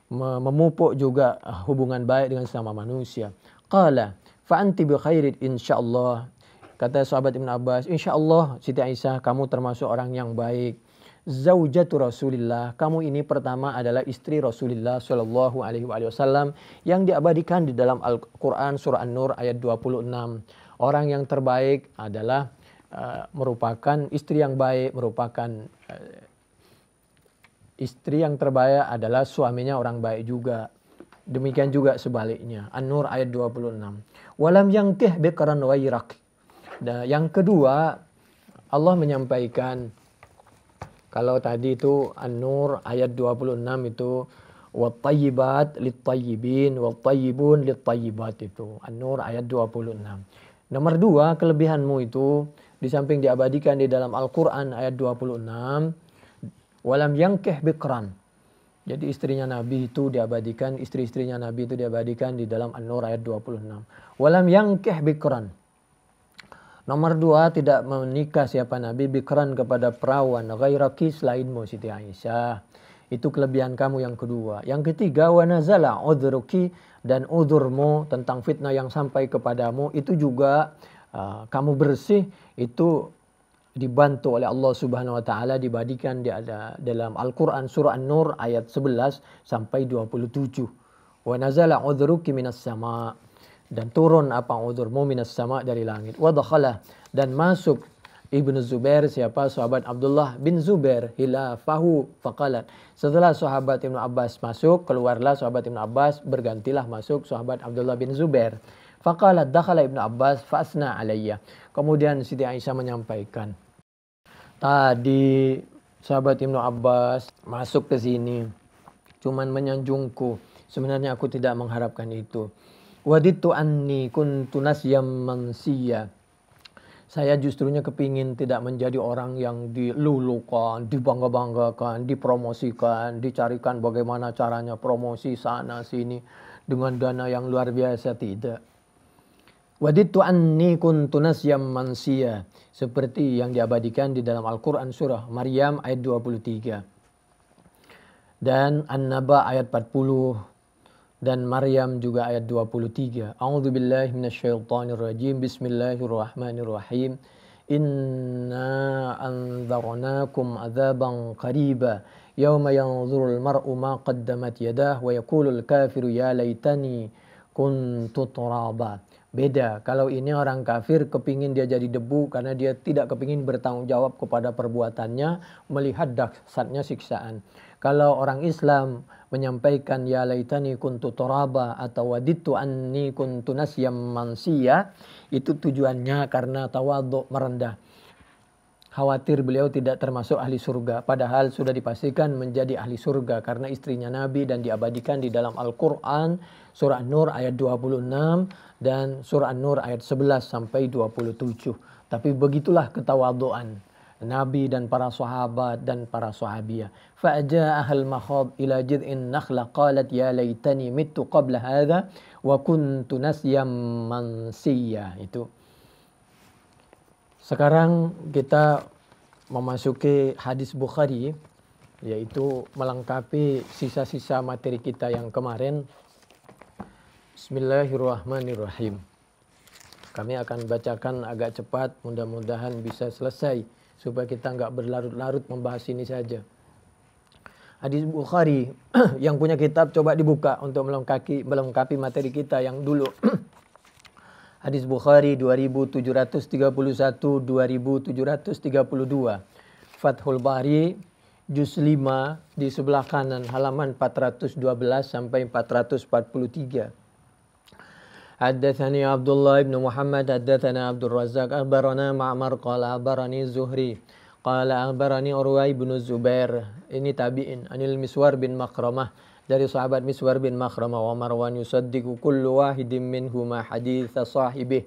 Memupuk juga hubungan baik dengan sesama manusia. Qala fa anti bi khairin insyaallah. Kata sahabat Ibnu Abbas, insyaallah Siti Aisyah kamu termasuk orang yang baik. Zaujatu Rasulillah, kamu ini pertama adalah istri Rasulullah sallallahu alaihi wasallam yang diabadikan di dalam Al-Qur'an surah An-Nur ayat 26. Orang yang terbaik adalah merupakan istri yang baik, merupakan istri yang terbaik adalah suaminya orang baik juga. Demikian juga sebaliknya. An-Nur ayat 26. Walam yankih bikran wairak. Dan yang kedua, Allah menyampaikan kalau tadi itu An-Nur ayat 26 itu wattayyibat lit-tayyibin wattayyibun lit-tayyibat itu. An-Nur ayat 26. Nomor 2, kelebihanmu itu di samping diabadikan di dalam Al-Qur'an ayat 26. Walam yankih bikran. Jadi istrinya Nabi itu diabadikan, istri-istrinya Nabi itu diabadikan di dalam An-Nur ayat 26. Walam yankih bikran. Nomor 2, tidak menikah siapa Nabi bikran kepada perawan ghairaki selainmu Siti Aisyah. Itu kelebihan kamu yang kedua. Yang ketiga, wa nazala udhruki, dan udhurmu tentang fitnah yang sampai kepadamu itu juga kamu bersih, itu dibantu oleh Allah Subhanahu wa taala dibadikan di ada dalam Al-Qur'an surah An-Nur ayat 11 sampai 27. Wa nazala udhruki minas sama, dan turun apa udhurmu minas sama, dari langit. Wa dakhala, dan masuk Ibnu Zubair, siapa? Sahabat Abdullah bin Zubair, hilafahu faqalat. Setelah sahabat Ibnu Abbas masuk, keluarlah sahabat Ibnu Abbas, bergantilah masuk sahabat Abdullah bin Zubair. Faqalat dakhala Ibnu Abbas fa'asna alayya. Kemudian Siti Aisyah menyampaikan, tadi sahabat Ibnu Abbas masuk ke sini, cuman menyanjungku. Sebenarnya aku tidak mengharapkan itu. Waditu anni kuntu nasyam mansiya. Saya justrunya kepingin tidak menjadi orang yang dilulukan, dibangga-banggakan, dipromosikan, dicarikan bagaimana caranya promosi sana sini dengan dana yang luar biasa, tidak. Waditu anni kuntu nasyam mansiya, seperti yang diabadikan di dalam Al-Qur'an surah Maryam ayat 23 dan An-Naba ayat 40 dan Maryam juga ayat 23. A'udzubillahi minasyaitonirrajim. Bismillahirrahmanirrahim. Inna anzarnakum adzaban qariba yauma yanzurul mar'u ma qaddamat yadah wa yaqulul kafiru ya laitani kuntu turaba. Beda, kalau ini orang kafir kepingin dia jadi debu karena dia tidak kepingin bertanggung jawab kepada perbuatannya, melihat dahsyatnya siksaan. Kalau orang Islam menyampaikan ya laitani kuntu turaba atau waditu anni kuntu nasyam mansiya, itu tujuannya karena tawadhu, merendah. Khawatir beliau tidak termasuk ahli surga, padahal sudah dipastikan menjadi ahli surga karena istrinya Nabi dan diabadikan di dalam Al-Qur'an surah An-Nur ayat 26 dan surah An-Nur ayat 11 sampai 27. Tapi begitulah ketawadhuan Nabi dan para sahabat dan para sahabiyah. Fa'ja'ahal makhad ila jid'in nakhla qalat ya laitani mittu qabla hadha wa kuntu nasyam mansiya. Itu. Sekarang kita memasuki hadis Bukhari, yaitu melengkapi sisa-sisa materi kita yang kemarin. Bismillahirrahmanirrahim. Kami akan bacakan agak cepat, mudah-mudahan bisa selesai supaya kita nggak berlarut-larut membahas ini saja. Hadis Bukhari yang punya kitab coba dibuka untuk melengkapi materi kita yang dulu. Hadis Bukhari 2731, 2732. Fathul Bari juz 5 di sebelah kanan halaman 412 sampai 443. Haddatsani Abdullah bin Muhammad haddatsana Abdul Razzaq akhbarana Ma'mar qala akhbarani Zuhri qala akhbarani Urwa bin Zubair, ini tabi'in, anil Miswar bin Makhramah, dari sahabat Miswar bin Makhramah, wa Marwan yusaddiqu kullu wahidin minhuma haditha sahibih.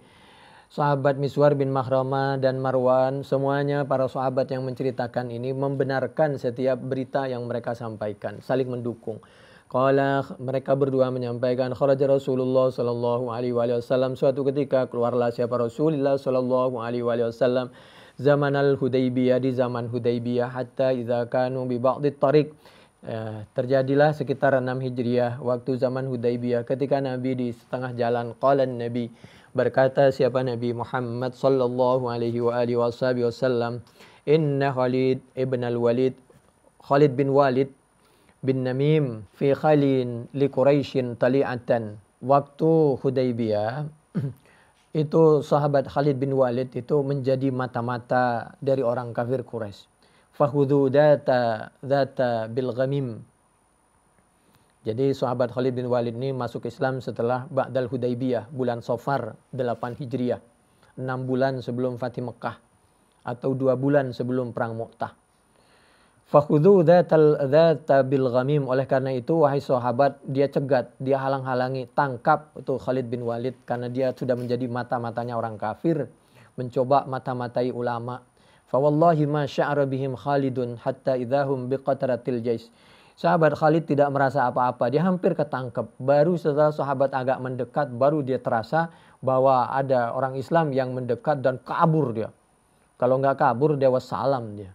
Sahabat Miswar bin Makhramah dan Marwan, semuanya para sahabat yang menceritakan ini membenarkan setiap berita yang mereka sampaikan, saling mendukung. Qala, mereka berdua menyampaikan, kharaja Rasulullah sallallahu alaihi wasallam, suatu ketika keluarlah siapa Rasulullah sallallahu alaihi wasallam zaman al-Hudaybiyah, di zaman Hudaybiyah, hatta idza kanu bi ba'dit tariq. Terjadilah sekitar 6 Hijriah waktu zaman Hudaybiyah, ketika Nabi di setengah jalan. Qala Nabi, berkata siapa Nabi Muhammad sallallahu alaihi wasallam, inna Khalid ibn al-Walid, Khalid bin Walid bin Namim fi khalin li Quraisyin tali'atan. Waktu Hudaybiyah itu sahabat Khalid bin Walid itu menjadi mata-mata dari orang kafir Quraisy. Fahudhu data bil ghamim. Jadi sahabat Khalid bin Walid ini masuk Islam setelah Ba'dal Hudaybiyah, bulan Safar 8 Hijriah, 6 bulan sebelum Fatih Mekah atau 2 bulan sebelum perang Mu'tah. Fakhudhu dzata bil ghamim, oleh karena itu wahai sahabat, dia cegat, dia halang-halangi, tangkap itu Khalid bin Walid karena dia sudah menjadi mata-matanya orang kafir, mencoba mata-matai ulama. Fa wallahi ma sya'ara bihim Khalidun hatta idahum biqatratil jais. Sahabat Khalid tidak merasa apa-apa, dia hampir ketangkep. Baru setelah sahabat agak mendekat, baru dia terasa bahwa ada orang Islam yang mendekat dan kabur dia. Kalau nggak kabur, dia wassalam dia.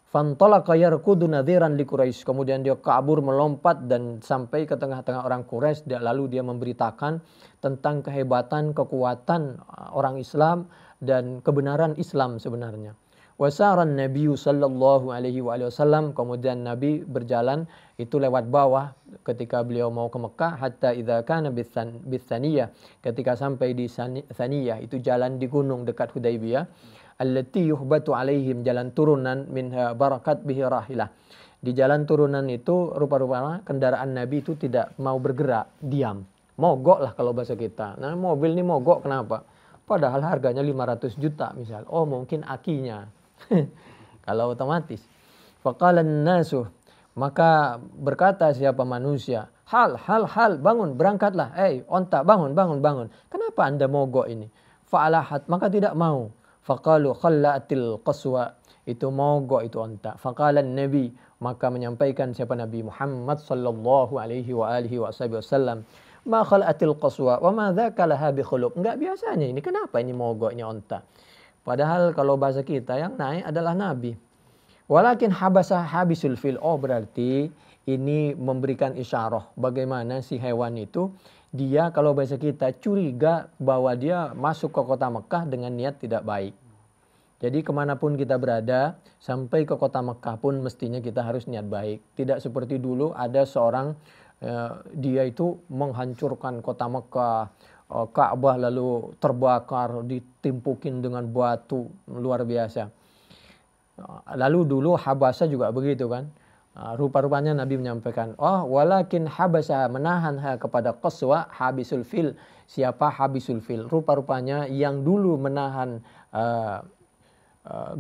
Fantalaqa yarkudu nadhiran li Quraisy. Kemudian dia kabur melompat dan sampai ke tengah-tengah orang Quraisy. Lalu dia memberitakan tentang kehebatan, kekuatan orang Islam dan kebenaran Islam sebenarnya. Wasaran Nabi sallallahu alaihi wasallam, kemudian Nabi berjalan itu lewat bawah ketika beliau mau ke Mekah, hatta idza kana bitsaniyah, ketika sampai di Saniyah, itu jalan di gunung dekat Hudaybiyah, allati yuhbatu alaihim, jalan turunan minha barakat bihi rahilah. Di jalan turunan itu rupa-rupanya kendaraan Nabi itu tidak mau bergerak, diam. Mogok lah kalau bahasa kita. Nah, mobil ini mogok kenapa? Padahal harganya 500 juta misal. Oh, mungkin akinya. Kalau otomatis. Faqalan nasu, maka berkata siapa manusia, hal, bangun, berangkatlah. Onta, bangun. Kenapa Anda mogok ini? Fa'alahat, maka tidak mau. Faqalu khalla'atil qaswa, itu mogok itu onta. Faqalan Nabi, maka menyampaikan siapa Nabi Muhammad sallallahu alaihi wa alihi wasallam, ma khalla'atil qaswa wa ma dzaka laha bi khuluq. Enggak biasanya ini, kenapa ini mogoknya onta? Padahal kalau bahasa kita yang naik adalah Nabi. Walakin habasah habisul fil. Oh, berarti ini memberikan isyarah bagaimana si hewan itu, dia kalau bahasa kita curiga bahwa dia masuk ke kota Mekah dengan niat tidak baik. Jadi kemanapun kita berada, sampai ke kota Mekah pun mestinya kita harus niat baik. Tidak seperti dulu ada seorang dia itu menghancurkan kota Mekah, Ka'bah lalu terbakar, ditimpukin dengan batu, luar biasa. Lalu dulu Habasah juga begitu kan. Rupa-rupanya Nabi menyampaikan, walakin Habasah, menahan kepada Qaswa habisul fil. Siapa habisul fil? Rupa-rupanya yang dulu menahan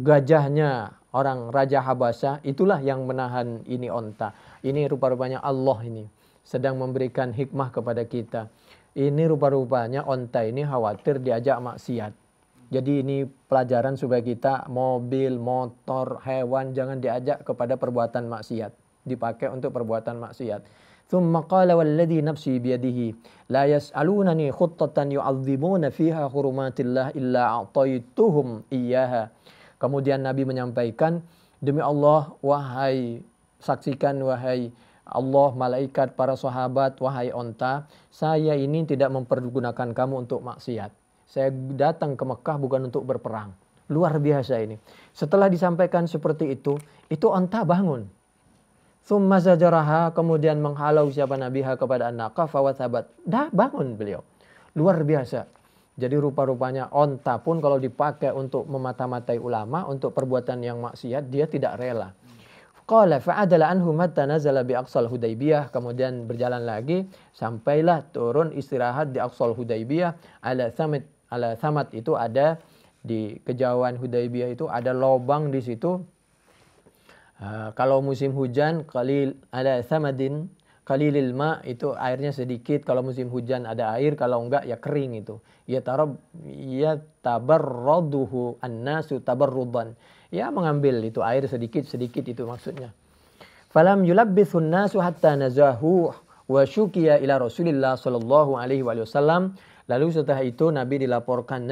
gajahnya orang Raja Habasah, itulah yang menahan ini onta. Ini rupa-rupanya Allah ini sedang memberikan hikmah kepada kita. Ini rupa-rupanya onta ini khawatir diajak maksiat. Jadi ini pelajaran supaya kita mobil, motor, hewan jangan diajak kepada perbuatan maksiat. Dipakai untuk perbuatan maksiat. Thumma qala walladhi nafsi biyadihi la yas'alunani khuttatan yu'adzimuna fiha hurumatillah illa a'taituhum iyyaha. Kemudian Nabi menyampaikan, demi Allah, wahai saksikan, wahai Allah, malaikat, para sahabat, wahai onta, saya ini tidak mempergunakan kamu untuk maksiat. Saya datang ke Mekah bukan untuk berperang. Luar biasa ini. Setelah disampaikan seperti itu onta bangun. Tsumma zajaraha, kemudian menghalau siapa Nabiha kepada an-naqah fawathabat. Dah bangun beliau. Luar biasa. Jadi rupa-rupanya onta pun kalau dipakai untuk memata-matai ulama, untuk perbuatan yang maksiat, dia tidak rela. Qala fa'adala anhum hatta nazala bi aqsal Hudaybiyah, kemudian berjalan lagi sampailah turun istirahat di aqsal Hudaybiyah. Ala thamat itu ada di kejauhan Hudaybiyah itu ada lubang di situ. Kalau musim hujan ala thamadin qalilil ma, itu airnya sedikit. Kalau musim hujan ada air, kalau enggak ya kering itu. Ya tabarraduhu an-nasu tabarrudan. Ya mengambil itu air sedikit-sedikit itu maksudnya. Falam yulabbithun nasu hatta nazahu wa syukiya ila Rasulillah sallallahu alaihi wasallam. Lalu setelah itu Nabi dilaporkan,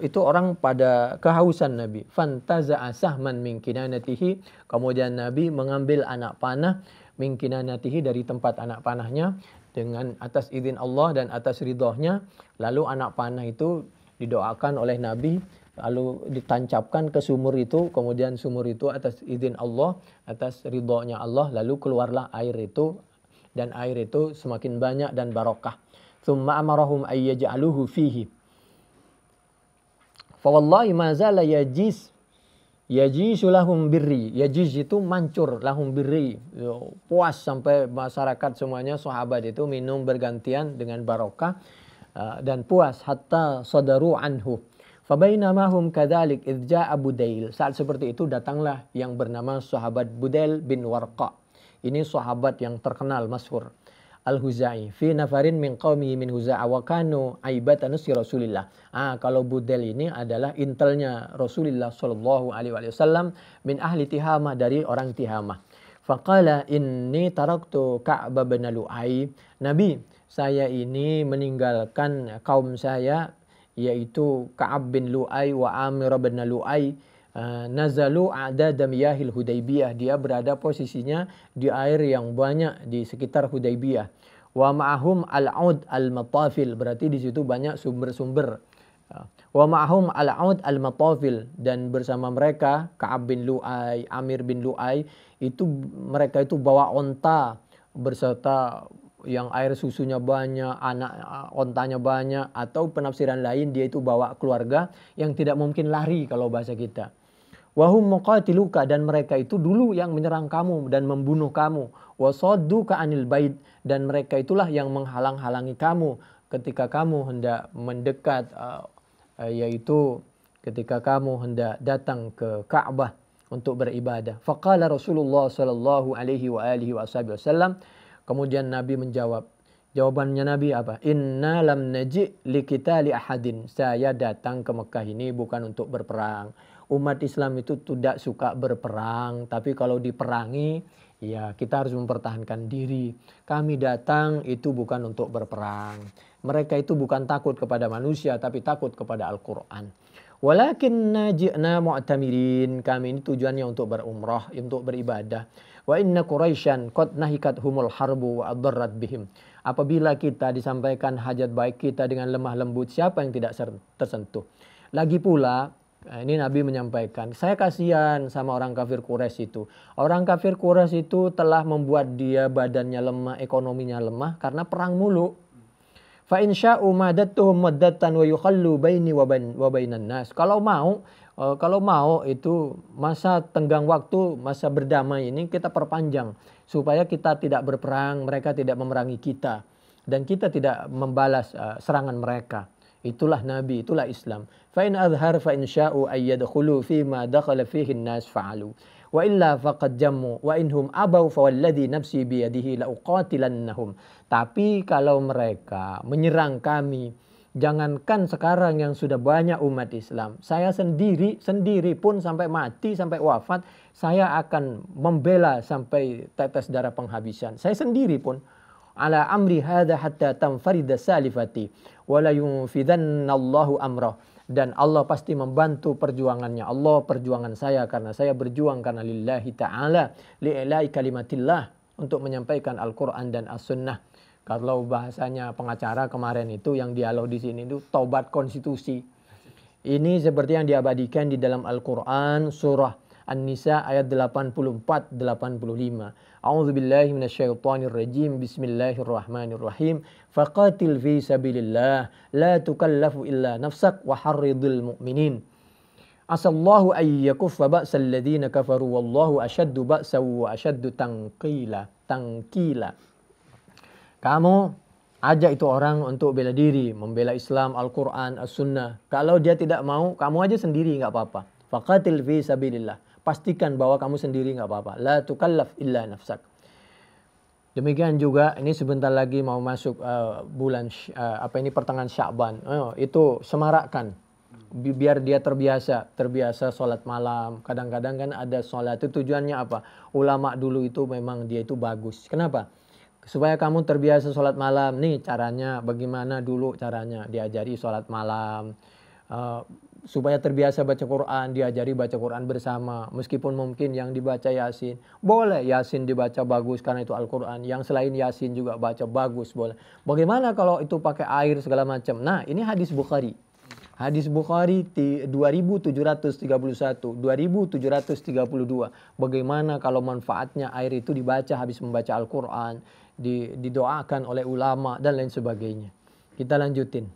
itu orang pada kehausan Nabi. Fantaza'a sahman min kinanatihi, kemudian Nabi mengambil anak panah min kinanatihi, dari tempat anak panahnya, dengan atas izin Allah dan atas ridhonya. Lalu anak panah itu didoakan oleh Nabi, lalu ditancapkan ke sumur itu, kemudian sumur itu atas izin Allah, atas ridhonya Allah, lalu keluarlah air itu, dan air itu semakin banyak dan barokah. Tsumma amarahum ayyaj'aluhu fihi. Fa wallahi ma zala yajisu lahum birri. Yajiz itu mancur, lahum birri. Puas sampai masyarakat semuanya, sahabat itu minum bergantian dengan barokah dan puas, hatta sadaru anhu. Fabainama hum kadzalik idz jaa Budail. Saat seperti itu datanglah yang bernama sahabat Budail bin Warqa. Ini sahabat yang terkenal masyhur. Al-Huzai fi nafarin min qaumi min Huza'a wa kanu aibatan nusri Rasulillah. Kalau Budail ini adalah intelnya Rasulullah sallallahu alaihi wasallam, min ahli Tihamah, dari orang Tihamah. Faqala inni taraktu Ka'b bin Lu'ay. Nabi, saya ini meninggalkan kaum saya, yaitu Ka'ab bin Lu'ay wa Amir bin Lu'ay. Nazalu a'dada miyahil Hudaybiyah. Dia berada posisinya di air yang banyak di sekitar Hudaybiyah. Wa ma'ahum al-'ud al-matafil. Berarti di situ banyak sumber-sumber Wa ma'hum al-aud al-matafil, dan bersama mereka Ka'ab bin Lu'ay, Amir bin Lu'ay, itu mereka itu bawa onta berserta yang air susunya banyak, anak ontanya banyak, atau penafsiran lain dia itu bawa keluarga yang tidak mungkin lari kalau bahasa kita. Wahum muqatiluka, dan mereka itu dulu yang menyerang kamu dan membunuh kamu. Wasadduka anil bait, dan mereka itulah yang menghalang-halangi kamu ketika kamu hendak mendekat, yaitu ketika kamu hendak datang ke Ka'bah untuk beribadah. Faqala Rasulullah sallallahu alaihi wa alihi wasallam, kemudian Nabi menjawab. Jawabannya Nabi apa? Inna lam naji' liqitali ahadin. Saya datang ke Mekah ini bukan untuk berperang. Umat Islam itu tidak suka berperang, tapi kalau diperangi, ya kita harus mempertahankan diri. Kami datang itu bukan untuk berperang. Mereka itu bukan takut kepada manusia, tapi takut kepada Al-Quran. Walakinna ji'na mu'tamirin. Kami ini tujuannya untuk berumrah, untuk beribadah. Wa inna Quraisyan qad nahikat humul harbu wa adarrat bihim. Apabila kita disampaikan hajat baik kita dengan lemah lembut, siapa yang tidak tersentuh? Lagi pula, ini Nabi menyampaikan, saya kasihan sama orang kafir Quraisy itu. Orang kafir Quraisy itu telah membuat dia badannya lemah, ekonominya lemah karena perang mulu. Fa in sya'u madattuhum maddatan wa yukhallu baini wa bainan nas. Kalau mau itu masa tenggang waktu, masa berdamai ini kita perpanjang supaya kita tidak berperang, mereka tidak memerangi kita, dan kita tidak membalas serangan mereka. Itulah Nabi, itulah Islam. Fa in azhar fa in sya'u ayyadkhulu fi ma dakhala fihi an-nas fa'alu. Wa illa faqad jammu wa inhum abaw fa walladhi nafsi bi yadihi la uqatilannahum. Tapi kalau mereka menyerang kami, jangankan sekarang yang sudah banyak umat Islam, saya sendiri pun sampai mati, sampai wafat, saya akan membela sampai tetes darah penghabisan. Saya sendiri pun ala amri hadha hatta tanfarida salifati wa la yunfidannallahu amrah, dan Allah pasti membantu perjuangannya. Allah perjuangan saya karena saya berjuang karena lillahi ta'ala li'ilai kalimatillah, untuk menyampaikan Al-Quran dan As-Sunnah. Kalau bahasanya pengacara kemarin itu yang dialog di sini itu taubat konstitusi. Ini seperti yang diabadikan di dalam Al-Quran surah An-Nisa ayat 84-85. A'udzubillahi minasyaitonirrajim. Bismillahirrahmanirrahim. Faqatil fi sabilillah la tukallafu illa nafsak wa harridil mu'minin. Asallahu ayyakuffa ba'sal ladzina kafaru wallahu asyaddu ba'sa wa asyaddu tangkila. Kamu ajak itu orang untuk bela diri, membela Islam, Al-Quran, As-Sunnah. Kalau dia tidak mau, kamu aja sendiri nggak apa-apa. Faqatil fi sabilillah. Pastikan bahwa kamu sendiri nggak apa-apa. La tukallaf illa nafsak. Demikian juga ini sebentar lagi mau masuk bulan pertengahan Sya'ban. Itu semarakkan. Biar dia terbiasa sholat malam. Kadang-kadang kan ada sholat itu tujuannya apa? Ulama dulu itu memang dia itu bagus. Kenapa? Supaya kamu terbiasa sholat malam. Nih caranya, bagaimana dulu caranya. Diajari sholat malam. Supaya terbiasa baca Quran, diajari baca Quran bersama. Meskipun mungkin yang dibaca Yasin. Boleh Yasin dibaca bagus karena itu Al-Quran. Yang selain Yasin juga baca bagus, boleh. Bagaimana kalau itu pakai air segala macam? Nah, ini hadis Bukhari. Hadis Bukhari 2731, 2732. Bagaimana kalau manfaatnya air itu dibaca habis membaca Al-Quran, didoakan oleh ulama dan lain sebagainya. Kita lanjutin.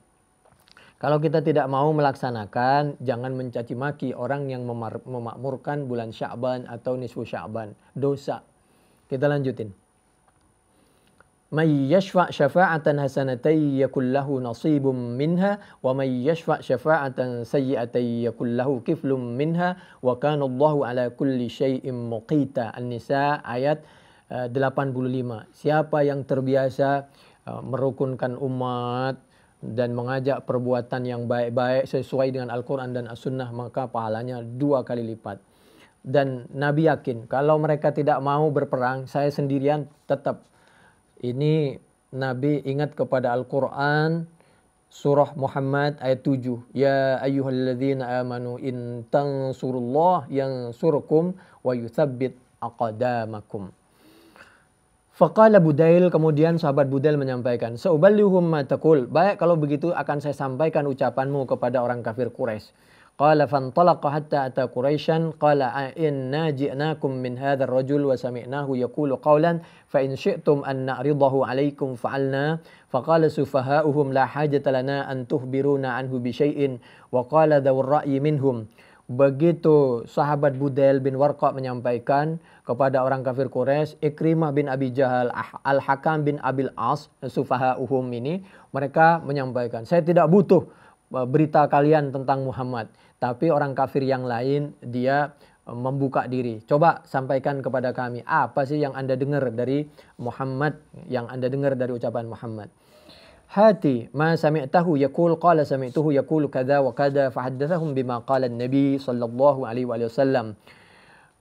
Kalau kita tidak mau melaksanakan, jangan mencaci maki orang yang memakmurkan bulan Sya'ban atau nisfu Sya'ban. Dosa. Kita lanjutin. May yashfa' syafa'atan hasanatan yakul lahu nasibum minha wa may yashfa' syafa'atan sayyi'atan yakul lahu kiflum minha wa kana Allahu ala kulli syai'in muqita. An-Nisa ayat 85. Siapa yang terbiasa merukunkan umat dan mengajak perbuatan yang baik-baik sesuai dengan Al-Quran dan As-Sunnah, maka pahalanya 2 kali lipat. Dan Nabi yakin kalau mereka tidak mau berperang, saya sendirian tetap. Ini Nabi ingat kepada Al-Quran surah Muhammad ayat 7. Ya ayyuhalladzina amanu in tansurullah yansurkum wa yuthabbit aqdamakum. Faqala Budail, kemudian sahabat Budail menyampaikan, "Sa'uballighum ma taqul." Baik, kalau begitu akan saya sampaikan ucapanmu kepada orang kafir Quraisy. Qala fantalaqa hatta ata Quraisyan qala inna ji'nakum min hadzal rajul wa sami'nahu yaqulu qawlan fa in syi'tum an na'ridahu 'alaikum fa'alna. Faqala sufaha'uhum la hajata lana an tuhbiruna anhu bi syai'in wa qala dzawur ra'yi minhum. Begitu sahabat Budail bin Warqa menyampaikan kepada orang kafir Quraisy, Ikrimah bin Abi Jahal, Al-Hakam bin Abil As, sufaha'uhum ini, mereka menyampaikan, saya tidak butuh berita kalian tentang Muhammad. Tapi orang kafir yang lain, dia membuka diri. Coba sampaikan kepada kami, apa sih yang Anda dengar dari Muhammad, yang Anda dengar dari ucapan Muhammad. Hati ma sami'tahu yaqul qala sami'tuhu yaqulu kadza wa kadza fahaddatsahum bima qala an-nabi sallallahu alaihi wasallam.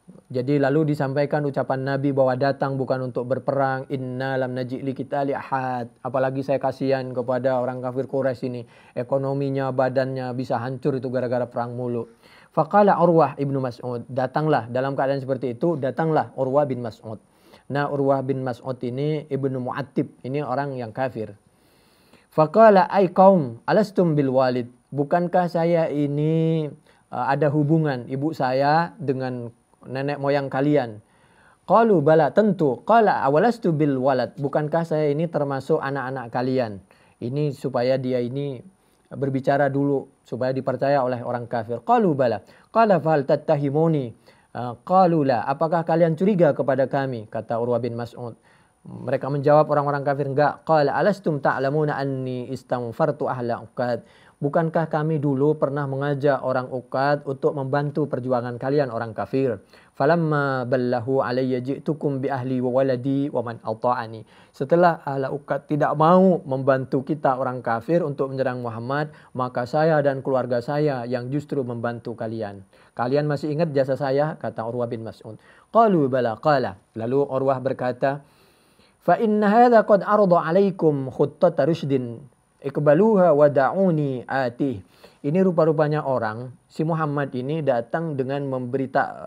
Jadi lalu disampaikan ucapan Nabi bahwa datang bukan untuk berperang, inna lam naji' li qitali ahad. Apalagi saya kasihan kepada orang kafir Quraisy ini, ekonominya, badannya bisa hancur itu gara-gara perang mulu. Faqala Urwah ibnu Mas'ud, datanglah dalam keadaan seperti itu, datanglah Urwah bin Mas'ud. Nah, Urwah bin Mas'ud ini ibnu Mu'attib, ini orang yang kafir. Faqala ay qaum alastum bil walid, bukankah saya ini ada hubungan ibu saya dengan nenek moyang kalian? Qalu bala, tentu. Qala awalastu bil walad, bukankah saya ini termasuk anak-anak kalian? Ini supaya dia ini berbicara dulu supaya dipercaya oleh orang kafir. Qalu bala. Qala fal tattahimuni. Qalu la, apakah kalian curiga kepada kami? Kata Urwah bin Mas'ud. Mereka menjawab orang-orang kafir, enggak. Qala alastum ta'lamuna anni istaghfartu ahla Uqad. Bukankah kami dulu pernah mengajak orang Uqad untuk membantu perjuangan kalian orang kafir? Falamma ballahu alayya ji'tukum bi ahli wa waladi wa man ata'ani. Setelah ahla Uqad tidak mau membantu kita orang kafir untuk menyerang Muhammad, maka saya dan keluarga saya yang justru membantu kalian. Kalian masih ingat jasa saya? Kata Urwah bin Mas'ud. Qalu bala qala. Lalu Urwah berkata, fa inna hadza qad arada 'alaikum khuttata rusydin iqbaluha wa da'uni atih. Ini rupa-rupanya orang, si Muhammad ini datang dengan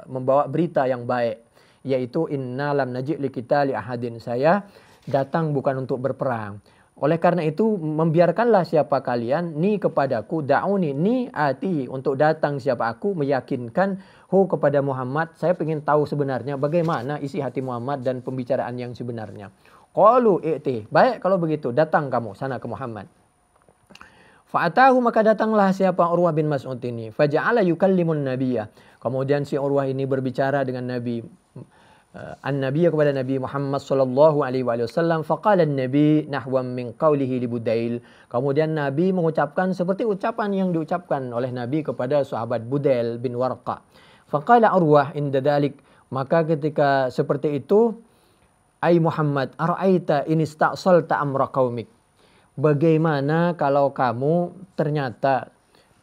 membawa berita yang baik, yaitu inna lam naji' li qitali ahadin, saya datang bukan untuk berperang. Oleh karena itu membiarkanlah siapa kalian ni kepadaku, da'uni ni ati, untuk datang siapa aku, meyakinkan kepada Muhammad. Saya ingin tahu sebenarnya bagaimana isi hati Muhammad dan pembicaraan yang sebenarnya. Qalu i'ti, baik kalau begitu datang kamu sana ke Muhammad. Fa'atahu, maka datanglah siapa Urwah bin Mas'ud ini. Faja'ala yukallimun nabiyya. Kemudian si Urwah ini berbicara dengan Nabi. An-Nabiya kepada Nabi Muhammad sallallahu alaihi wasallam. Faqala an-Nabi nahwan min qawlihi li Budail. Kemudian Nabi mengucapkan seperti ucapan yang diucapkan oleh Nabi kepada sahabat Budail bin Warqa. Faqala Urwah inda dzalik, maka ketika seperti itu, ai Muhammad ara'aita in ista'salta amra qaumik. Bagaimana kalau kamu ternyata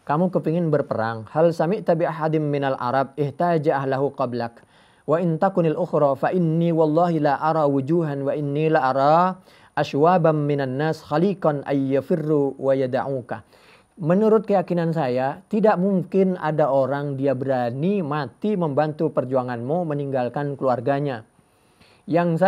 kamu kepingin berperang? Hal sami'ta bi ahadim minal Arab ihtaja ahlahu qablak wa in takunil ukhra fa inni wallahi la ara wujuhan wa inni la ara ashwaban minan nas khaliqan ay yafirru wa yada'uka. Menurut keyakinan saya, tidak mungkin ada orang dia berani mati membantu perjuanganmu meninggalkan keluarganya. Yang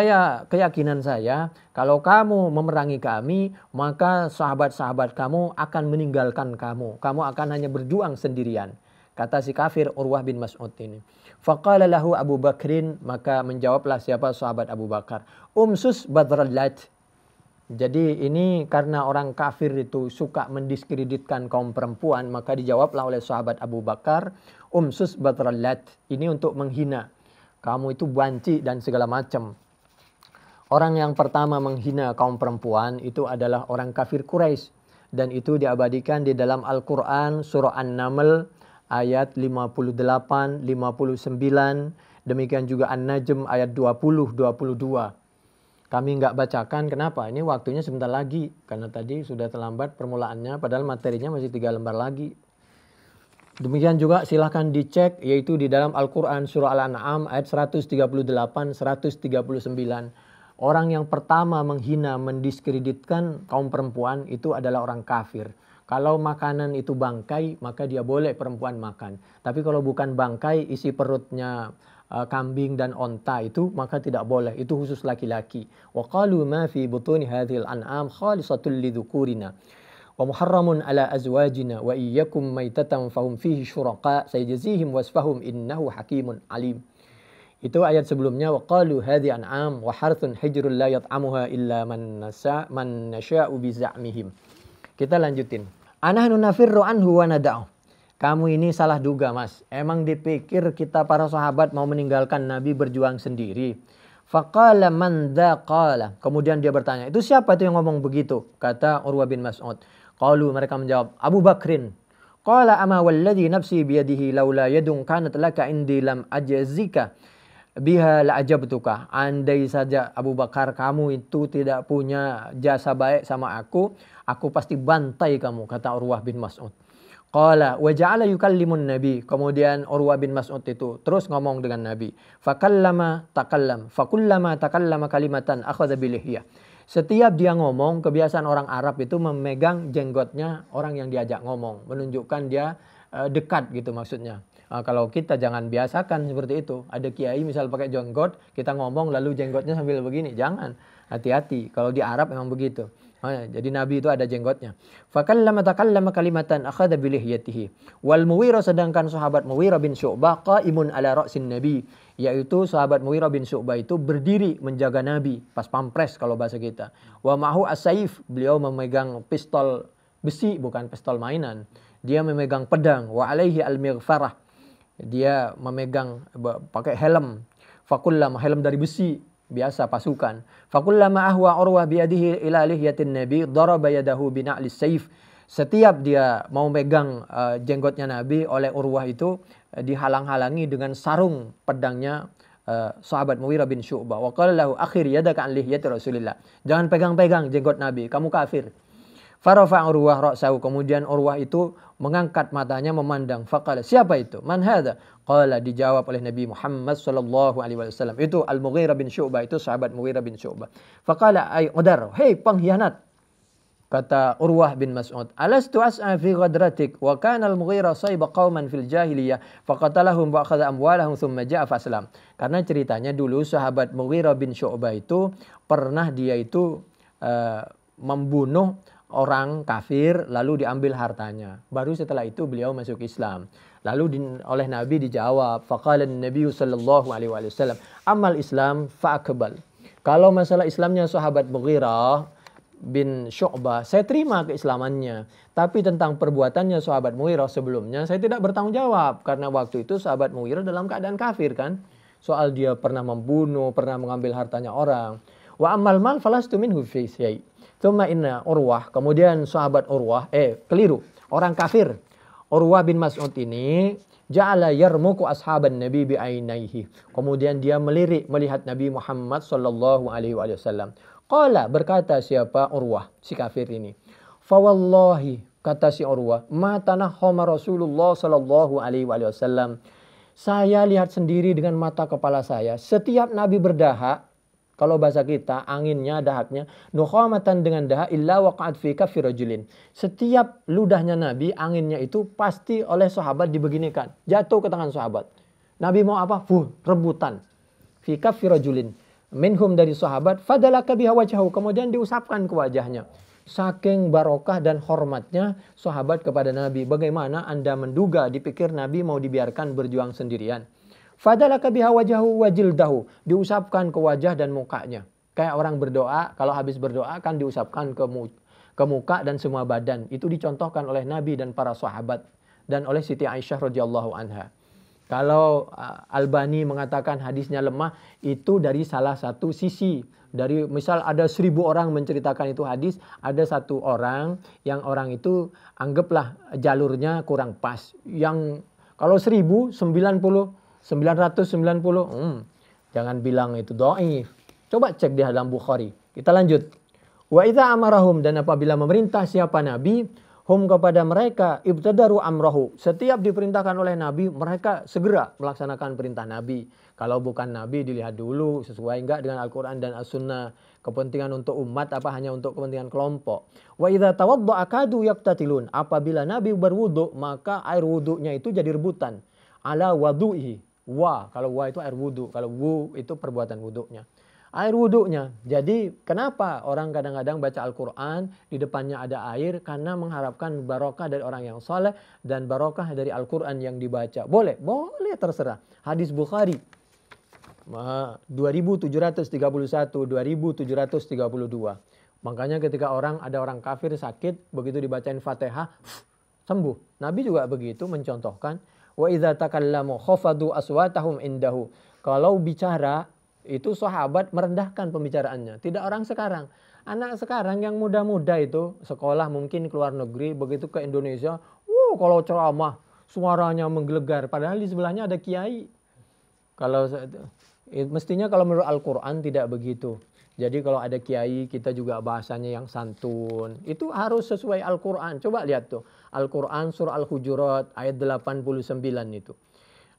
keyakinan saya, kalau kamu memerangi kami, maka sahabat-sahabat kamu akan meninggalkan kamu. Kamu akan hanya berjuang sendirian. Kata si kafir Urwah bin Mas'ud ini. Faqala lahu Abu Bakrin, maka menjawablah siapa sahabat Abu Bakar. Umsus badrallat. Jadi ini karena orang kafir itu suka mendiskreditkan kaum perempuan, maka dijawablah oleh sahabat Abu Bakar, umsus badrallat. Ini untuk menghina. Kamu itu banci dan segala macam. Orang yang pertama menghina kaum perempuan itu adalah orang kafir Quraisy. Dan itu diabadikan di dalam Al-Quran surah An-Naml ayat 58, 59. Demikian juga An-Najm ayat 20, 22. Kami nggak bacakan, kenapa? Ini waktunya sebentar lagi. Karena tadi sudah terlambat permulaannya, padahal materinya masih 3 lembar lagi. Demikian juga silahkan dicek, yaitu di dalam Al-Quran surah Al-An'am ayat 138, 139. Orang yang pertama menghina, mendiskreditkan kaum perempuan itu adalah orang kafir. Kalau makanan itu bangkai, maka dia boleh perempuan makan. Tapi kalau bukan bangkai, isi perutnya kambing dan onta itu, maka tidak boleh. Itu khusus laki-laki. Wa qalu ma fi butuni hadhil an'am khalisatul lidzukurina wa muharramun ala azwajina wa iyyakum maitatan fahum fihi syuraka sayajzihim wasfahum innahu hakimun alim. Itu ayat sebelumnya, wa qalu hadhi an'am wa harthun hijrun la yat'amuha illa man nasha'u bi za'mihim. Kita lanjutin. Anahnu nafirru anhu wa nada'u. Kamu ini salah duga, Mas. Emang dipikir kita para sahabat mau meninggalkan Nabi berjuang sendiri? Faqala man dha qala. Kemudian dia bertanya, itu siapa itu yang ngomong begitu? Kata Urwah bin Mas'ud. Qalu, mereka menjawab, Abu Bakrin. Qala ama walladhi nafsi biyadihi laula yadun kanat laka indi lam ajazika biha la'ajabtuka. Andai saja Abu Bakar kamu itu tidak punya jasa baik sama aku pasti bantai kamu, kata Urwah bin Mas'ud. Qala wa ja'ala yukallimun nabi. Kemudian Urwah bin Mas'ud itu terus ngomong dengan Nabi. Fakullama takallama kalimatan akhadha bilihya. Setiap dia ngomong, kebiasaan orang Arab itu memegang jenggotnya orang yang diajak ngomong, menunjukkan dia dekat gitu maksudnya. Kalau kita jangan biasakan seperti itu. Ada kiai misal pakai jenggot, kita ngomong lalu jenggotnya sambil begini. Jangan, hati-hati. Kalau di Arab memang begitu. Jadi Nabi itu ada jenggotnya. Fakallama takallama kalimatan akhadha bilihyatihi. Wal Muwirah, sedangkan sahabat Muwirah bin Syu'bah qaimun ala ra'sin Nabi, yaitu sahabat Muwirah bin Syu'bah itu berdiri menjaga Nabi, pas pampres kalau bahasa kita. Wa ma'hu as-saif, beliau memegang pistol besi, bukan pistol mainan. Dia memegang pedang. Wa alaihi al-mighfarah, dia memegang pakai helm. Fakullama, helm dari besi biasa pasukan. Fakullama ahwa Urwah biadihi ila lihyatin Nabi daraba yadahu bina'lis saif. Setiap dia mau megang jenggotnya Nabi, oleh Urwah itu dihalang-halangi dengan sarung pedangnya sahabat Muwirah bin Syu'bah. Wa qala lahu akhir yadaka an lihyati Rasulillah. Jangan pegang-pegang jenggot Nabi, kamu kafir. Farafa Urwah ra'sahu, kemudian Urwah itu mengangkat matanya memandang. Faqala, siapa itu? Man hadha? Qala, dijawab oleh Nabi Muhammad sallallahu alaihi wasallam. Itu Al-Mughirah bin Syu'bah, itu sahabat Mughirah bin Syu'bah. Faqala ay udar, hei pengkhianat. Kata Urwah bin Mas'ud, alastu as'a fi ghadratik wa kana al-Mughirah sayba qauman fil jahiliyah faqatalahum wa akhadha amwalahum thumma ja'a faslam. Karena ceritanya dulu sahabat Mughirah bin Syu'bah itu pernah dia itu membunuh orang kafir lalu diambil hartanya. Baru setelah itu beliau masuk Islam. Lalu oleh Nabi dijawab, faqala an-nabiy sallallahu alaihi wasallam, amal Islam fa'akbal. Kalau masalah Islamnya sahabat Mughirah bin Syu'bah, saya terima keislamannya. Tapi tentang perbuatannya sahabat Mughirah sebelumnya, saya tidak bertanggung jawab. Karena waktu itu sahabat Mughirah dalam keadaan kafir kan. Soal dia pernah membunuh, pernah mengambil hartanya orang. Wa amal mal falastu minhu fi syai'. Tsumma inna Urwah, kemudian sahabat Urwah, keliru, orang kafir. Urwah bin Mas'ud ini ja'ala yarmuku ashaban Nabi bi'ainaihi. Kemudian dia melirik melihat Nabi Muhammad sallallahu alaihi wasallam. Qala, berkata siapa? Urwah, si kafir ini. Fa wallahi, kata si Urwah, ma tanahhama Rasulullah sallallahu alaihi wasallam. Saya lihat sendiri dengan mata kepala saya, setiap Nabi berdahak, kalau bahasa kita, anginnya, dahaknya, nukhamatan dengan dahak, illa waqa'at fi kaffi rajulin. Setiap ludahnya Nabi, anginnya itu pasti oleh sahabat dibeginikan. Jatuh ke tangan sahabat. Nabi mau apa? Rebutan. Fi kaffi rajulin. Minhum, dari sahabat, fadalaka biha wajhahu. Kemudian diusapkan ke wajahnya. Saking barokah dan hormatnya sahabat kepada Nabi. Bagaimana Anda menduga, dipikir Nabi mau dibiarkan berjuang sendirian? Fadalaka biha wajahu wajildahu, diusapkan ke wajah dan mukanya. Kayak orang berdoa, kalau habis berdoa kan diusapkan ke muka dan semua badan. Itu dicontohkan oleh Nabi dan para sahabat dan oleh Siti Aisyah radhiyallahu anha. Kalau Albani mengatakan hadisnya lemah, itu dari salah satu sisi. Dari misal ada 1000 orang menceritakan itu hadis, ada satu orang yang orang itu anggaplah jalurnya kurang pas. Yang kalau 990, jangan bilang itu dhaif. Coba cek di dalam Bukhari. Kita lanjut. Wa idza amarahum, dan apabila memerintah siapa Nabi, hum kepada mereka, ibtadaru amrahu. Setiap diperintahkan oleh Nabi, mereka segera melaksanakan perintah Nabi. Kalau bukan Nabi, dilihat dulu sesuai enggak dengan Al-Quran dan As-Sunnah. Kepentingan untuk umat apa hanya untuk kepentingan kelompok. Wa idza tawadda'a kadu yaqtatilun. Apabila Nabi berwudu, maka air wudunya itu jadi rebutan. Ala wadu'ihi, Kalau wa itu air wudhu. Kalau wu itu perbuatan wudhunya. Air wudhunya. Jadi kenapa orang kadang-kadang baca Al-Quran di depannya ada air? Karena mengharapkan barokah dari orang yang soleh dan barokah dari Al-Quran yang dibaca. Boleh terserah. Hadis Bukhari 2731, 2732. Makanya ketika ada orang kafir sakit, begitu dibacain Fatihah, sembuh. Nabi juga begitu mencontohkan. Wa idza takallamu khafadu aswatahum indahu. Kalau bicara itu sahabat merendahkan pembicaraannya. Tidak orang sekarang. Anak sekarang yang muda-muda itu sekolah mungkin ke luar negeri, begitu ke Indonesia, kalau ceramah suaranya menggelegar. Padahal di sebelahnya ada kiai. Mestinya kalau menurut Al-Quran tidak begitu. Jadi kalau ada kiai kita juga bahasanya yang santun. Itu harus sesuai Al-Quran. Coba lihat tuh. Al-Quran surah Al-Hujurat ayat 89 itu.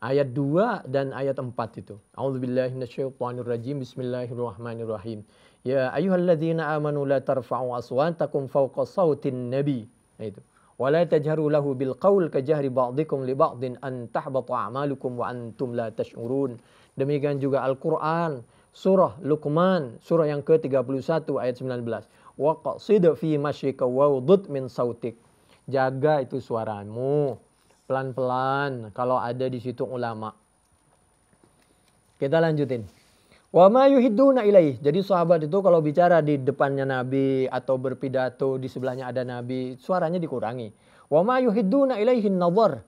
Ayat 2 dan ayat 4 itu. A'udzubillahi minasyaitonirrajim. Bismillahirrahmanirrahim. Ya ayyuhalladzina amanu la tarfa'u aswatakum fawqa sautin nabi. Itu. Wa la tajharu lahu bil qaul kajahri ba'dikum li ba'din an tahbata a'malukum wa antum la tash'urun. Demikian juga Al-Quran surah Luqman surah yang ke-31 ayat 19. Wa qasid fi mashyika wa wudud min sautik. Jaga itu suaramu. Pelan-pelan kalau ada di situ ulama. Kita lanjutin. Wa ma yuhidduna ilaih. Jadi sahabat itu kalau bicara di depannya Nabi atau berpidato di sebelahnya ada Nabi, suaranya dikurangi. Wa ma yuhidduna ilaihin nadhar.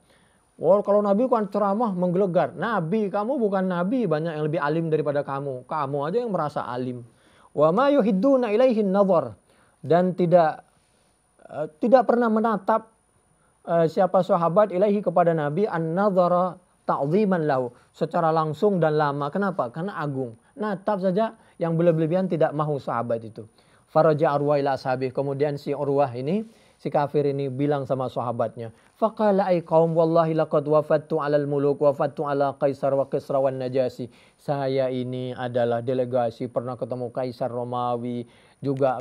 Kalau Nabi kan ceramah menggelegar. Nabi, kamu bukan Nabi, banyak yang lebih alim daripada kamu. Kamu aja yang merasa alim. Wa ma yuhidduna ilaihin nadhar. Dan tidak pernah menatap siapa sahabat ilaihi kepada Nabi an-nadhara ta'ziman lahu, secara langsung dan lama. Kenapa? Karena agung. Natap saja yang berlebihan tidak mahu sahabat itu. Faraja Urwah ila ashabih. Kemudian si Urwah ini, si kafir ini bilang sama sahabatnya, faqala ay qaum wallahi laqad wafattu 'alal muluk wafattu 'ala Kaisar wa Kisra wan Najasi. Saya ini adalah delegasi pernah ketemu Kaisar Romawi, juga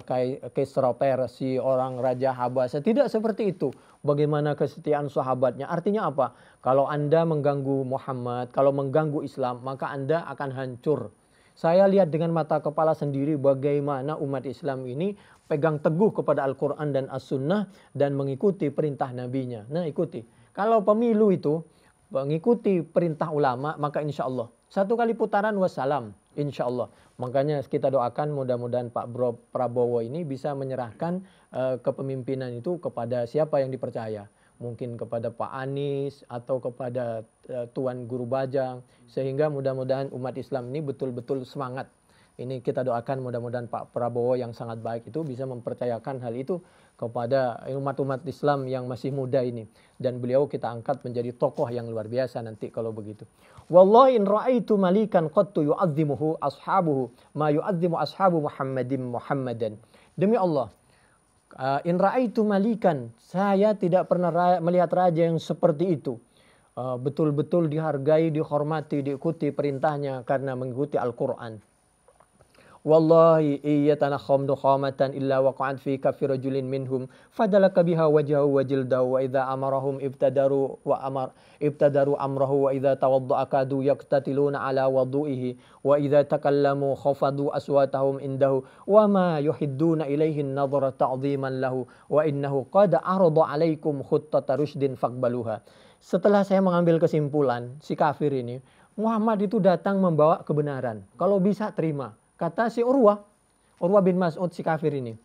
Kisra Persia, orang Raja Habasya. Tidak seperti itu. Bagaimana kesetiaan sahabatnya? Artinya apa? Kalau Anda mengganggu Muhammad, kalau mengganggu Islam, maka Anda akan hancur. Saya lihat dengan mata kepala sendiri bagaimana umat Islam ini pegang teguh kepada Al-Quran dan As-Sunnah dan mengikuti perintah Nabi-Nya. Nah, ikuti. Kalau pemilu itu mengikuti perintah ulama, maka insya Allah 1 kali putaran wassalam, insya Allah. Makanya kita doakan mudah-mudahan Pak Prabowo ini bisa menyerahkan kepemimpinan itu kepada siapa yang dipercaya. Mungkin kepada Pak Anies atau kepada Tuan Guru Bajang. Sehingga mudah-mudahan umat Islam ini betul-betul semangat. Ini kita doakan mudah-mudahan Pak Prabowo yang sangat baik itu bisa mempercayakan hal itu kepada umat-umat Islam yang masih muda ini. Dan beliau kita angkat menjadi tokoh yang luar biasa nanti kalau begitu. Wallahi in ra'aitu malikan qattu yu'azzimuhu ashabuhu ma yu'azzimu ashabu Muhammadan. Demi Allah, in ra'aitu malikan, saya tidak pernah melihat raja yang seperti itu. Betul-betul dihargai, dihormati, diikuti perintahnya karena mengikuti Al-Quran. Wallahi iyatanakham dukhamatan illa waqa'at fi kaffi rajulin minhum fadalaka biha wajhahu wa jildahu wa idza amarahum ibtadaru amrahu wa idza tawadda'a kadu yaqtatiluna ala wudu'ihi wa idza takallamu khafadu aswatahum indahu wa ma yuhidduna ilayhi an-nadhara ta'dhiman lahu wa innahu qad arada 'alaikum khuttata rusydin faqbaluha. Setelah saya mengambil kesimpulan, si kafir ini, Muhammad itu datang membawa kebenaran. Kalau bisa terima. Kata si Urwah bin Mas'ud si kafir ini.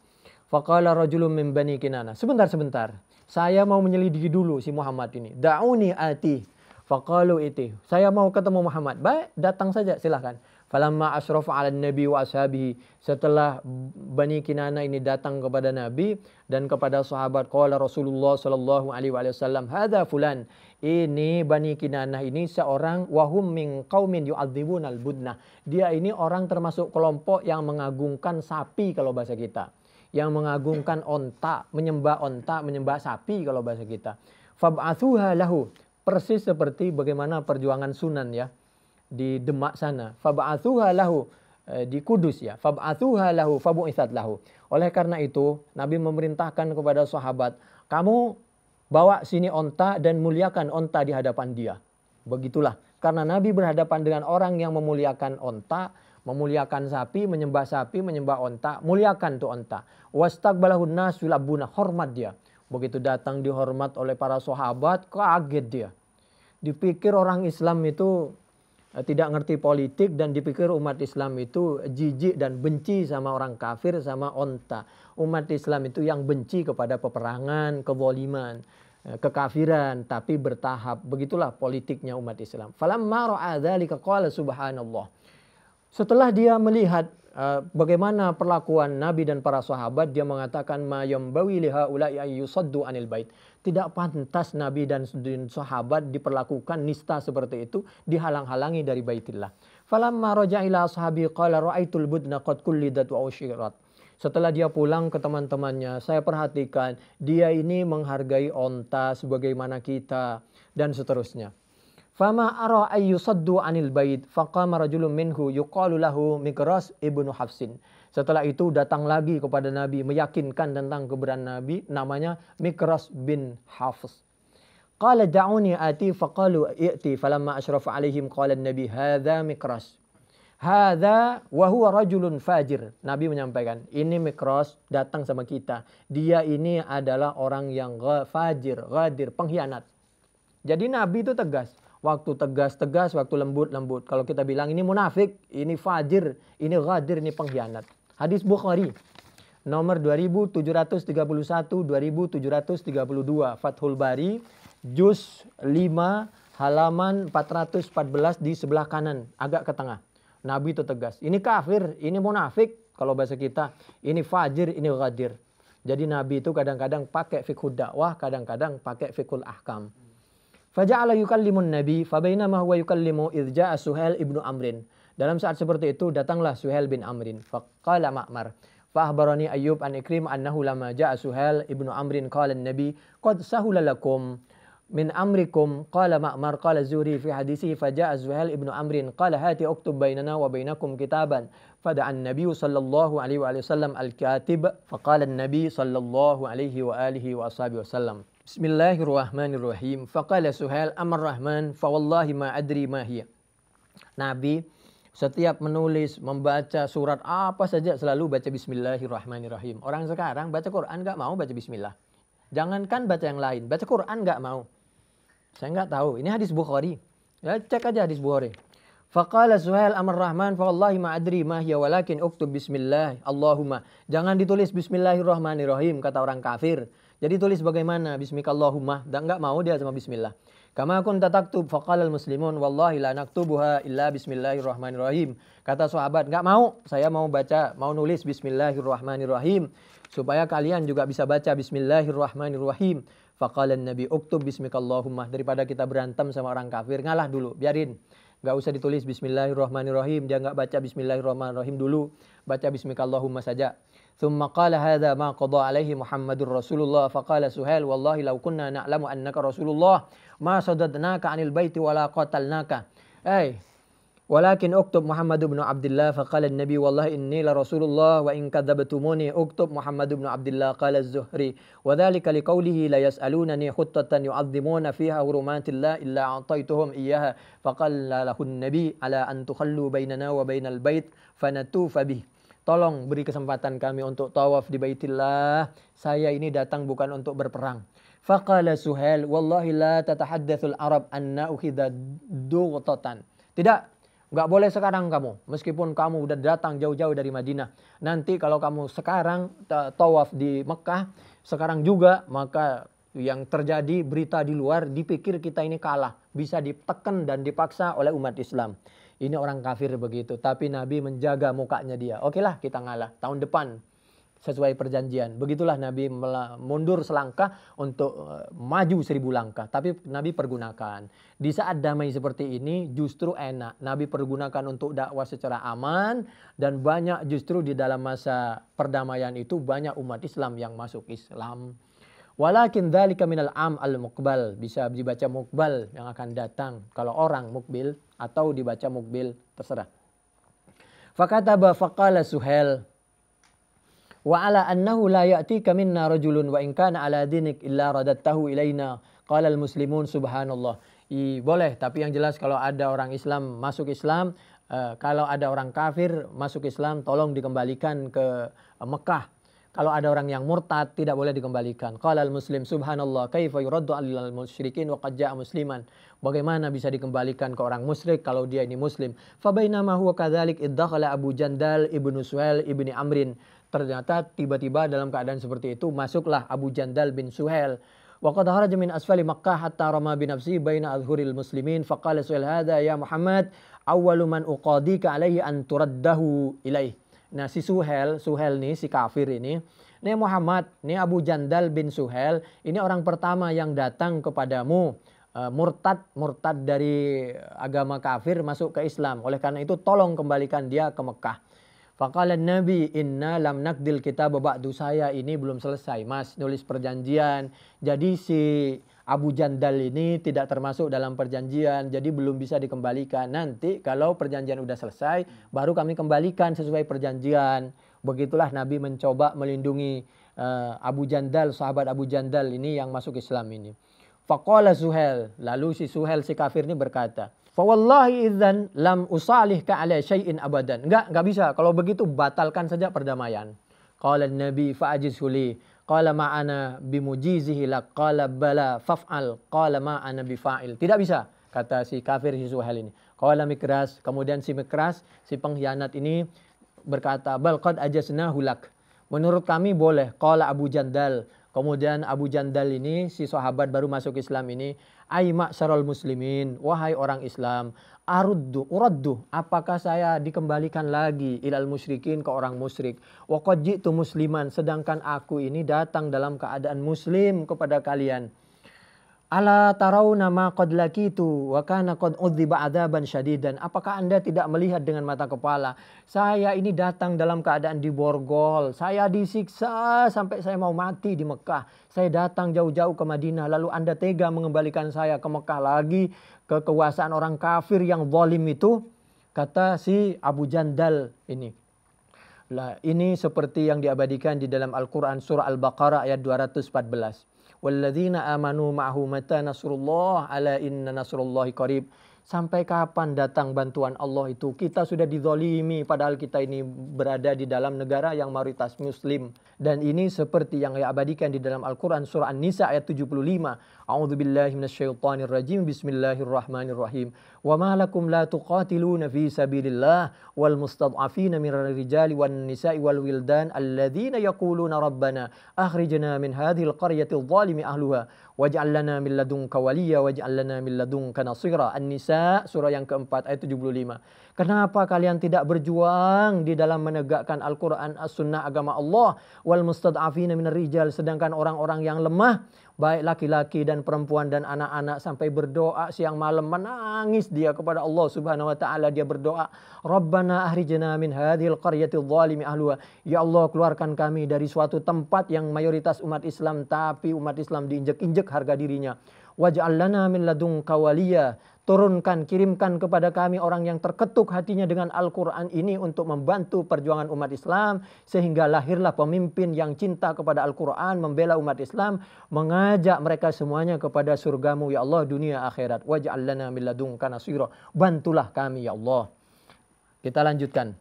Faqala rajulun min Bani Kinanah. Sebentar. Saya mau menyelidiki dulu si Muhammad ini. Da'uni ati. Faqalu iti. Saya mau ketemu Muhammad. Baik, datang saja silahkan. Falamma asrafa 'ala nabi wa ashabihi. Setelah Bani Kinanah ini datang kepada Nabi dan kepada sahabat, qala Rasulullah sallallahu alaihi wasallam, hadza fulan. Ini Bani Kinanah ini seorang wahum min qaumin yu'adzibunal budnah. Dia ini orang termasuk kelompok yang mengagungkan sapi kalau bahasa kita. Yang mengagungkan onta, menyembah sapi kalau bahasa kita. Fab'athuha lahu. Persis seperti bagaimana perjuangan Sunan ya. Di Demak sana. Fab'athuha lahu. Di Kudus ya. Fab'athuha lahu fabu'itsat lahu. Oleh karena itu Nabi memerintahkan kepada sahabat, kamu bawa sini onta dan muliakan onta di hadapan dia. Begitulah Karena Nabi berhadapan dengan orang yang memuliakan onta, memuliakan sapi, menyembah onta, muliakan tuh onta. Wastaqbalahun nas yulabuna, hormat dia. Begitu datang dihormat oleh para sahabat, kaget dia. Dipikir orang Islam itu tidak ngerti politik dan dipikir umat Islam itu jijik dan benci sama orang kafir, sama onta. Umat Islam itu yang benci kepada peperangan, kezaliman, kekafiran, tapi bertahap. Begitulah politiknya umat Islam. Falamma ra'a dzalika qala subhanallah. Setelah dia melihat bagaimana perlakuan Nabi dan para sahabat, dia mengatakan ma yambawi li haula'i ayyusaddu anil bait. Tidak pantas Nabi dan sahabat diperlakukan nista seperti itu, dihalang-halangi dari Baitillah. Falamma raja'a ila ashabi qala ra'aitul budna qad kullidat wa ushirat. Setelah dia pulang ke teman-temannya, saya perhatikan dia ini menghargai onta sebagaimana kita dan seterusnya. Fama ara ayyusaddu anil bait faqama rajulun minhu yuqalu lahu Mikras ibnu Hafsin. Setelah itu datang lagi kepada Nabi meyakinkan tentang kebenaran Nabi, namanya Mikras bin Hafs. Qala da'uni ati faqalu i'ti falamma ashrafa alaihim qala an-nabi hadza Mikras. Hadza wa huwa rajulun fajir. Nabi menyampaikan, ini Mikras datang sama kita. Dia ini adalah orang yang fajir, ghadir, pengkhianat. Jadi Nabi itu tegas. Waktu tegas, waktu lembut. Kalau kita bilang ini munafik, ini fajir, ini ghadir, ini pengkhianat. Hadis Bukhari nomor 2731, 2732, Fathul Bari, juz 5, halaman 414 di sebelah kanan, agak ke tengah. Nabi itu tegas. Ini kafir, ini munafik, kalau bahasa kita. Ini fajir, ini ghadir. Jadi Nabi itu kadang-kadang pakai fiqhud dakwah, kadang-kadang pakai fiqhul ahkam. Faja'ala yukallimun Nabi fabainama huwa yukallimu idz ja'a Suhail ibnu Amrin. Dalam saat seperti itu datanglah Suhail bin Amrin. Faqala Ma'mar fa akhbarani Ayyub an Ikrim annahu lama ja'a Suhail ibnu Amrin qala an-nabi qad sahula lakum min amrikum. Qala Ma'mar qala Zuhri fi hadisihi faja'a Suhail ibnu Amrin qala hati uktub bainana wa bainakum kitaban. Fada'a an-nabi sallallahu alaihi wa sallam al-katib faqala an-nabi sallallahu alaihi wa alihi wa ashabihi wasallam. Bismillahirrahmanirrahim. Faqala Suhail amar rahman fa wallahi ma adri ma hiya. Nabi setiap menulis, membaca surat apa saja selalu baca bismillahirrahmanirrahim. Orang sekarang baca Quran enggak mau baca bismillah. Jangankan baca yang lain, baca Quran enggak mau. Saya enggak tahu. Ini hadis Bukhari. Ya, cek aja hadis Bukhari. Faqala Suhail amar rahman fa wallahi ma adri ma hiya walakin uktub bismillah Allahumma. Jangan ditulis bismillahirrahmanirrahim kata orang kafir. Jadi tulis bagaimana? Bismikallahumma. Dan enggak mau dia sama bismillah. Kama kunta taktub faqala al-muslimun wallahi la naktubuha illa bismillahirrahmanirrahim. Kata sahabat, enggak mau. Saya mau baca, mau nulis bismillahirrahmanirrahim supaya kalian juga bisa baca bismillahirrahmanirrahim. Faqala an-nabi uktub bismikallahumma. Daripada kita berantem sama orang kafir, ngalah dulu, biarin. Enggak usah ditulis bismillahirrahmanirrahim. Dia enggak baca bismillahirrahmanirrahim dulu. Baca bismikallahumma saja. ثم قال هذا ما قضى عليه محمد رسول الله فقال سهيل والله لو كنا نعلم أنك رسول الله ما صددناك عن البيت ولا قتلناك ولكن اكتب محمد بن عبد الله فقال النبي والله إني لرسول الله وإن كذبتموني اكتب محمد بن عبد الله قال الزهري وذلك لقوله لا يسألونني خطة يعظمون فيها حرمات الله إلا أعطيتهم إياها فقال له النبي على أن تخلوا بيننا وبين البيت فنطوف به. Tolong beri kesempatan kami untuk tawaf di Baitillah. Saya ini datang bukan untuk berperang. Faqala Suhail, wallahi la tatahaddatsul Arab anna ukhidha dughatan. Tidak, enggak boleh sekarang kamu. Meskipun kamu sudah datang jauh-jauh dari Madinah. Nanti kalau kamu sekarang tawaf di Mekah, sekarang juga, maka yang terjadi berita di luar dipikir kita ini kalah. Bisa ditekan dan dipaksa oleh umat Islam. Ini orang kafir begitu. Tapi Nabi menjaga mukanya dia. Okelah kita ngalah. Tahun depan sesuai perjanjian. Begitulah Nabi mundur selangkah untuk maju 1000 langkah. Tapi Nabi pergunakan. Di saat damai seperti ini justru enak. Nabi pergunakan untuk dakwah secara aman. Dan banyak justru di dalam masa perdamaian itu banyak umat Islam yang masuk Islam. Walakin dzalika minal am al-muqbal. Bisa dibaca muqbal yang akan datang. Kalau orang mukbil atau dibaca mukbil terserah. Fakataba faqala Suhail wa ala annahu la ya'tika minna rajulun wa in kana ala dinik illa radattahu ilaina. Qala al-muslimun subhanallah. Boleh, tapi yang jelas kalau ada orang Islam masuk Islam, kalau ada orang kafir masuk Islam, tolong dikembalikan ke Mekah. Kalau ada orang yang murtad tidak boleh dikembalikan. Qala al-muslim subhanallah kaifa yuraddu alal musyrikin wa qad ja'a musliman. Bagaimana bisa dikembalikan ke orang musyrik kalau dia ini muslim? Fa bainama huwa kadzalik iddakhala Abu Jandal ibnu Suhail ibni Amrin. Ternyata tiba-tiba dalam keadaan seperti itu masuklah Abu Jandal bin Suhail. Wa qad kharaja min asfali Makkah hatta rama bi nafsihi baina adhuril muslimin faqala Suhail hadza ya Muhammad awwalu man uqadika alaihi an turaddahu ilaih. Nah si Suhail nih si kafir ini Muhammad, ini Abu Jandal bin Suhail, ini orang pertama yang datang kepadamu murtad dari agama kafir masuk ke Islam. Oleh karena itu tolong kembalikan dia ke Mekah. Faqala Nabi inna lam nakdil kitab ba'du, saya ini belum selesai mas nulis perjanjian. Jadi si Abu Jandal ini tidak termasuk dalam perjanjian, jadi belum bisa dikembalikan. Nanti kalau perjanjian udah selesai, baru kami kembalikan sesuai perjanjian. Begitulah Nabi mencoba melindungi Abu Jandal, sahabat Abu Jandal ini yang masuk Islam ini. Faqala Suhail, lalu si Suhail si kafir ini berkata, fa wallahi idzan lam usalihka ala syai'in abadan. Enggak bisa. Kalau begitu batalkan saja perdamaian. Qala Nabi fa'ajizhu li. Qala ma'ana bimujizihi lak. Qala bala faf'al. Qala ma'ana bifa'il. Tidak bisa, kata si kafir si Suhail ini. Qala Mikras, kemudian si Mikras, si pengkhianat ini berkata, bal qad ajaznahu lak. Menurut kami boleh. Qala Abu Jandal. Kemudian Abu Jandal ini, si sahabat baru masuk Islam ini, ai ma'syarul muslimin, wahai orang Islam, uraddu, apakah saya dikembalikan lagi ilal musyrikin, ke orang musyrik. Wa qad ji'tu musliman, sedangkan aku ini datang dalam keadaan muslim kepada kalian. Ala tarawna ma qad lakitu wa kana qad udziba adzaban syadidan. Apakah Anda tidak melihat dengan mata kepala? Saya ini datang dalam keadaan diborgol. Saya disiksa sampai saya mau mati di Mekah. Saya datang jauh-jauh ke Madinah. Lalu Anda tega mengembalikan saya ke Mekah lagi. Ke kekuasaan orang kafir yang zalim itu. Kata si Abu Jandal ini. Lah, ini seperti yang diabadikan di dalam Al-Quran surah Al-Baqarah ayat 214. Walladzina amanu ma'ahu mata nasrullah ala inna nasrullahi qarib. Sampai kapan datang bantuan Allah itu? Kita sudah dizalimi padahal kita ini berada di dalam negara yang mayoritas muslim. Dan ini seperti yang diabadikan di dalam Al-Quran surah An-Nisa ayat 75. A'udzubillahi minasyaitonirrajim. Bismillahirrahmanirrahim. Wa ma lakum la tuqatiluna fi sabilillah wal mustad'afina minar rijali wan nisa'i wal wildan alladzina yaquluna rabbana akhrijna min hadhil qaryati adh-dhalimi ahluha waj'al lana min ladunka waliya waj'al lana min ladunka nasira. An-Nisa surah yang keempat ayat 75. Kenapa kalian tidak berjuang di dalam menegakkan Al-Quran as-sunnah agama Allah wal mustad'afina minar rijal, sedangkan orang-orang yang lemah baik laki-laki dan perempuan dan anak-anak sampai berdoa siang malam, menangis dia kepada Allah Subhanahu wa taala. Dia berdoa, Rabbana akhrijna min hadhil qaryati adh-dhalimi ahluha. Ya Allah, keluarkan kami dari suatu tempat yang mayoritas umat Islam tapi umat Islam diinjek-injek harga dirinya. Waj'al lana min ladunka waliya. Turunkan, kirimkan kepada kami orang yang terketuk hatinya dengan Al-Quran ini untuk membantu perjuangan umat Islam. Sehingga lahirlah pemimpin yang cinta kepada Al-Quran, membela umat Islam, mengajak mereka semuanya kepada surgamu ya Allah dunia akhirat. Waj'al lana min ladunka nasira. Bantulah kami ya Allah. Kita lanjutkan.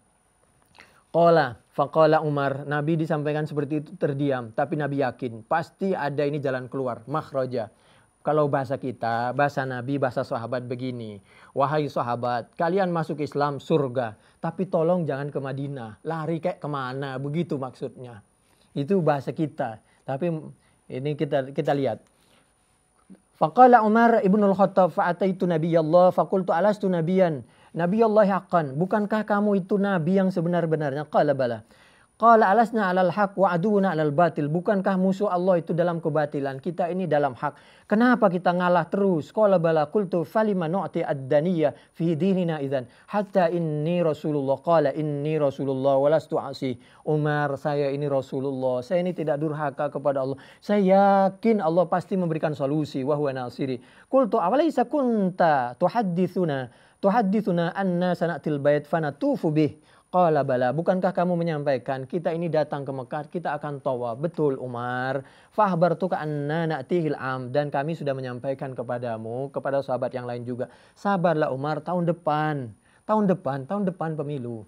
Faqala Umar, Nabi disampaikan seperti itu terdiam. Tapi Nabi yakin, pasti ada ini jalan keluar, makhraja. Kalau bahasa kita, bahasa Nabi, bahasa sahabat begini. Wahai sahabat, kalian masuk Islam surga. Tapi tolong jangan ke Madinah. Lari kayak kemana, begitu maksudnya. Itu bahasa kita. Tapi ini kita lihat. Faqala Umar ibnul Khattab fa'ataitu nabiyallah faqultu alastu nabiyan. Nabiyallah haqqan. Bukankah kamu itu nabi yang sebenar-benarnya? Qala bala. Qala alasna alal haq wa aduna alal batil. Bukankah musuh Allah itu dalam kebatilan? Kita ini dalam hak. Kenapa kita ngalah terus? Qala bala qultu falima nu'ti ad-daniyah fi dinina idzan hatta inni Rasulullah. Qala inni Rasulullah walastu asi. Umar, saya ini Rasulullah. Saya ini tidak durhaka kepada Allah. Saya yakin Allah pasti memberikan solusi wa huwa nasiri. Qultu awalaysa kunta tuhaddithuna anna sanatil bait fanatufu bih. Qala bala, bukankah kamu menyampaikan kita ini datang ke Mekah, kita akan tawaf. Betul Umar. Fahbartuka anna na'tihil am, dan kami sudah menyampaikan kepadamu, kepada sahabat yang lain juga. Sabarlah Umar, tahun depan pemilu.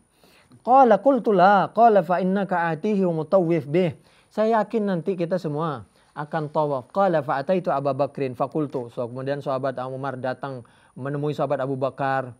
Qala qultu la, qala fa innaka atihi wa mutawwif bih. Saya yakin nanti kita semua akan tawaf. Qala fa ataitu Abu Bakrin faqultu. So, kemudian sahabat Umar datang menemui sahabat Abu Bakar.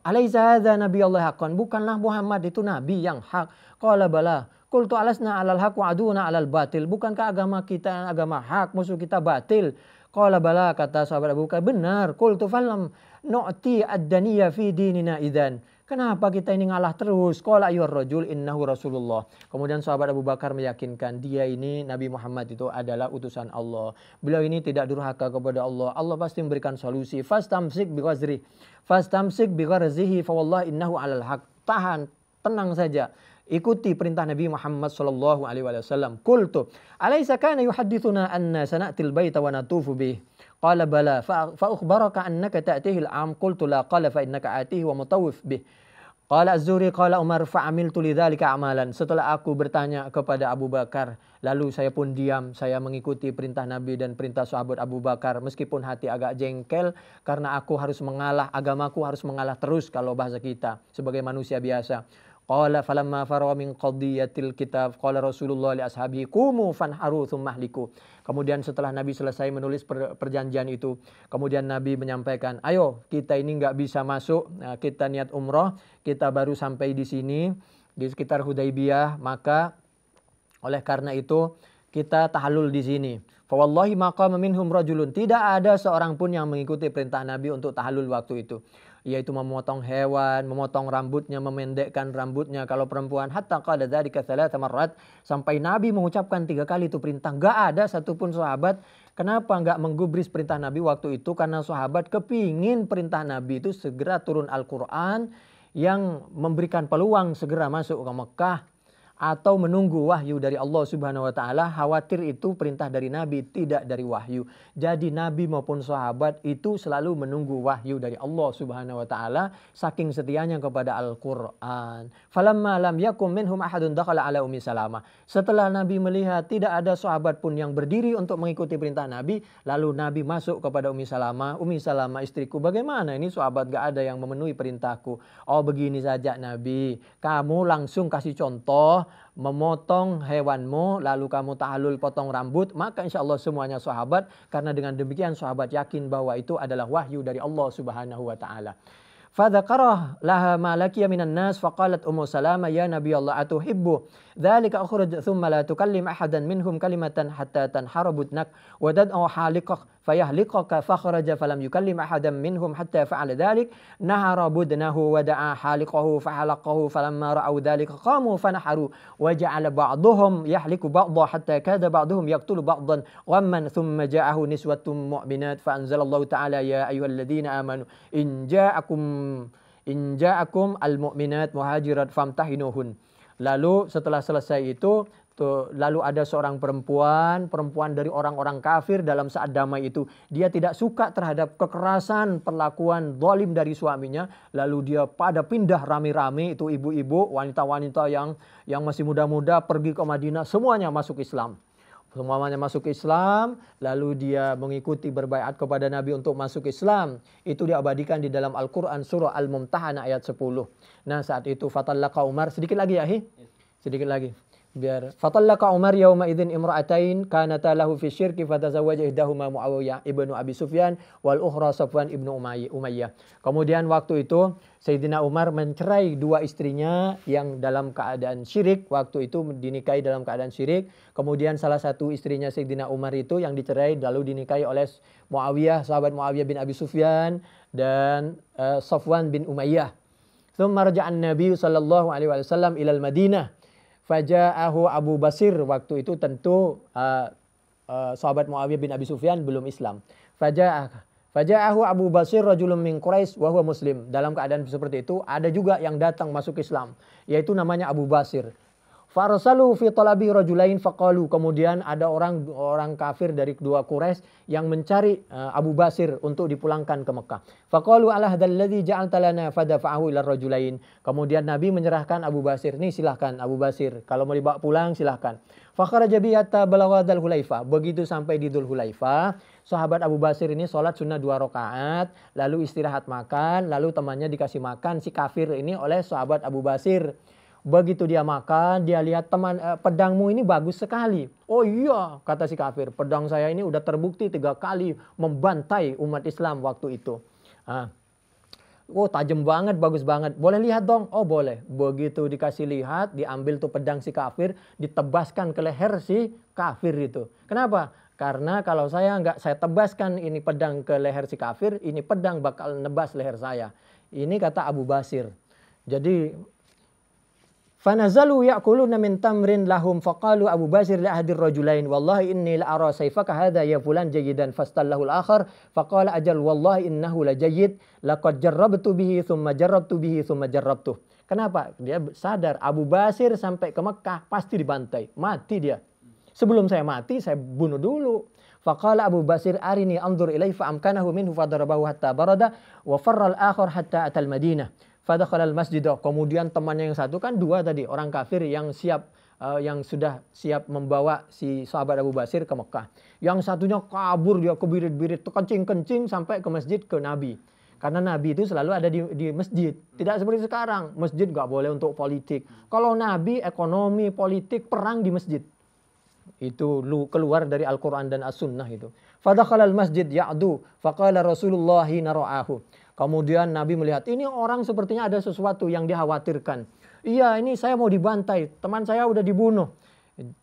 Alaisa hadza nabiyullah haqqan, bukanlah Muhammad itu nabi yang hak? Qala bala. Qultu alasna 'alal haq wa aduna 'alal batil, bukankah agama kita agama hak, musuh kita batil? Qala bala, kata sahabat Abu Bakar, benar. Qultu falam nu'ti ad-daniyya fi dinina idzan, kenapa kita ini ngalah terus? Qala ayyuhar rajul innahu rasulullah. Kemudian sahabat Abu Bakar meyakinkan dia ini Nabi Muhammad itu adalah utusan Allah. Beliau ini tidak durhaka kepada Allah. Allah pasti memberikan solusi. Fastamsik bighazri, fastamsik bigharzihi fa wallahi innahu 'alal haq. Tahan, tenang saja. Ikuti perintah Nabi Muhammad sallallahu alaihi wasallam. Qultu alaysa kana yuhaddithuna anna sana'til baita wa natufu bih? Qala bala fa ukhbaraka annaka ta'tihi al-'am. Qultu la. Qala fa innaka atihi wa mutawwif bih. Qala Az-Zuhri qala Umar fa'amiltu lidzalika amalan. Setelah aku bertanya kepada Abu Bakar, lalu saya pun diam, saya mengikuti perintah Nabi dan perintah sahabat Abu Bakar meskipun hati agak jengkel karena aku harus mengalah, agamaku harus mengalah terus kalau bahasa kita sebagai manusia biasa. Qala falamma faragha min qadiyatil kitab qala Rasulullah li ashabihi qumu fanharu tsumma ahliku. Kemudian setelah Nabi selesai menulis perjanjian itu, kemudian Nabi menyampaikan, ayo kita ini nggak bisa masuk, nah, kita niat umroh, kita baru sampai di sini di sekitar Hudaybiyah, maka oleh karena itu kita tahallul di sini. Fa wallahi maqama minhum rajulun, tidak ada seorang pun yang mengikuti perintah Nabi untuk tahallul waktu itu, yaitu memotong hewan, memotong rambutnya, memendekkan rambutnya. Kalau perempuan, hatta qala dzalika tsalatsa marrat, sampai Nabi mengucapkan 3 kali itu perintah. Enggak ada satupun sahabat kenapa enggak menggubris perintah Nabi waktu itu, karena sahabat kepingin perintah Nabi itu segera turun Al-Qur'an yang memberikan peluang segera masuk ke Mekah atau menunggu wahyu dari Allah Subhanahu wa taala. Khawatir itu perintah dari Nabi, tidak dari wahyu. Jadi Nabi maupun sahabat itu selalu menunggu wahyu dari Allah Subhanahu wa taala saking setianya kepada Al-Qur'an. Falamma lam yakum minhum ahadun dakhala ala Ummi Salamah. Setelah Nabi melihat tidak ada sahabat pun yang berdiri untuk mengikuti perintah Nabi, lalu Nabi masuk kepada Ummi Salamah. Ummi Salamah, istriku, bagaimana ini sahabat gak ada yang memenuhi perintahku? Oh begini saja Nabi, kamu langsung kasih contoh memotong hewanmu, lalu kamu tahallul potong rambut, maka insya Allah semuanya sahabat, karena dengan demikian sahabat yakin bahwa itu adalah wahyu dari Allah Subhanahu wa taala. Fadzakarah laha ma lakiya minan nas faqalat Ummu Salamah ya Nabi Allah atuhibbu dzalika akhruj thumma la tukallim ahadan minhum kalimatan hatta tanhara budnak wa tad'u haliqak fayahliqaka fakhraja falam yukallim ahadan minhum hatta fa'ala dzalik nahara budnahu wa da'a haliqahu fahalaqahu falamma ra'aw dzalika qamu fanaharu wa ja'ala ba'dhum yahliku ba'dha hatta kada ba'dhum yaqtulu ba'dhan ghamman thumma ja'ahu niswatun mu'minat fa anzalallahu ta'ala ya ayyuhalladzina amanu in ja'akum al-mu'minat muhajirat famtahinuhun. Lalu setelah selesai itu lalu ada seorang perempuan dari orang-orang kafir dalam saat damai itu. Dia tidak suka terhadap kekerasan perlakuan zalim dari suaminya. Lalu dia pada pindah rame-rame, itu ibu-ibu, wanita-wanita yang masih muda-muda pergi ke Madinah, semuanya masuk Islam. Semuanya masuk Islam, lalu dia mengikuti berbaiat kepada Nabi untuk masuk Islam. Itu diabadikan di dalam Al-Quran surah Al-Mumtahanah ayat 10. Nah saat itu fatallaka Umar, sedikit lagi ya sedikit lagi. Biar fatallaka Umar yauma idzin imra'atain kanata lahu fi syirki fatazawwaja ihdahuma Muawiyah ibnu Abi Sufyan wal ukhra Safwan ibnu Umayyah. Kemudian waktu itu Sayyidina Umar mencerai 2 istrinya yang dalam keadaan syirik, waktu itu dinikahi dalam keadaan syirik. Kemudian salah satu istrinya Sayyidina Umar itu yang dicerai lalu dinikahi oleh Muawiyah, sahabat Muawiyah bin Abi Sufyan dan Safwan bin Umayyah. Tsumma raja'an Nabi sallallahu alaihi wasallam ilal Madinah. Faja'ahu Abu Basir, waktu itu tentu sahabat Muawiyah bin Abi Sufyan belum Islam. Faja'ahu Abu Basir rajulun min Quraisy wa huwa muslim. Dalam keadaan seperti itu ada juga yang datang masuk Islam, yaitu namanya Abu Basir. Farsalu fi talabi rajulain faqalu. Kemudian ada orang kafir dari kedua Quraisy yang mencari Abu Basir untuk dipulangkan ke Mekah. Faqalu ala hadzal ladzi ja'alta lana fadafa'ahu ila rajulain. Kemudian Nabi menyerahkan Abu Basir, nih silahkan Abu Basir, kalau mau dibawa pulang silahkan. Fakharaja bi hatta balagha Dzul Hulaifah. Begitu sampai di Dzul Hulaifah, sahabat Abu Basir ini sholat sunnah 2 rakaat, lalu istirahat makan, lalu temannya dikasih makan si kafir ini oleh sahabat Abu Basir. Begitu dia makan, dia lihat pedangmu ini bagus sekali. Oh iya, kata si kafir, pedang saya ini udah terbukti 3 kali membantai umat Islam waktu itu. Oh tajam banget, bagus banget. Boleh lihat dong? Oh boleh. Begitu dikasih lihat, diambil tuh pedang si kafir, ditebaskan ke leher si kafir itu. Kenapa? Karena kalau saya tebaskan ini pedang ke leher si kafir, ini pedang bakal nebas leher saya. Ini kata Abu Basir. Jadi fanazalu ya'kuluna min tamrin lahum faqalu Abu Basir li ahdir rajulain wallahi inni la ara sayfaka hadha ya fulan jayidan fastallahu al-akhar faqala ajal wallahi innahu la jayyid laqad jarrabtu bihi thumma jarrabtu bihi thumma jarrabtu. Kenapa? Dia sadar Abu Basir sampai ke Mekah pasti dibantai, mati dia. Sebelum saya mati saya bunuh dulu. Faqala Abu Basir arini anzur ilaihi fa amkanahu minhu fadarabahu hatta barada wa farra al-akhar hatta atal Madinah. Fadakhalal masjid. Kemudian temannya yang satu kan 2 tadi orang kafir yang sudah siap membawa si sahabat Abu Basir ke Mekah. Yang satunya kabur, dia kebirit-birit, kencing-kencing sampai ke masjid ke Nabi. Karena Nabi itu selalu ada di masjid. Tidak seperti sekarang, masjid nggak boleh untuk politik. Kalau Nabi ekonomi, politik, perang di masjid. Itu keluar dari Al-Quran dan As-Sunnah itu. Fadakhalal masjid ya'du faqala Rasulullah hina ra'ahu. Kemudian Nabi melihat ini orang sepertinya ada sesuatu yang dikhawatirkan. Iya ini saya mau dibantai, teman saya udah dibunuh.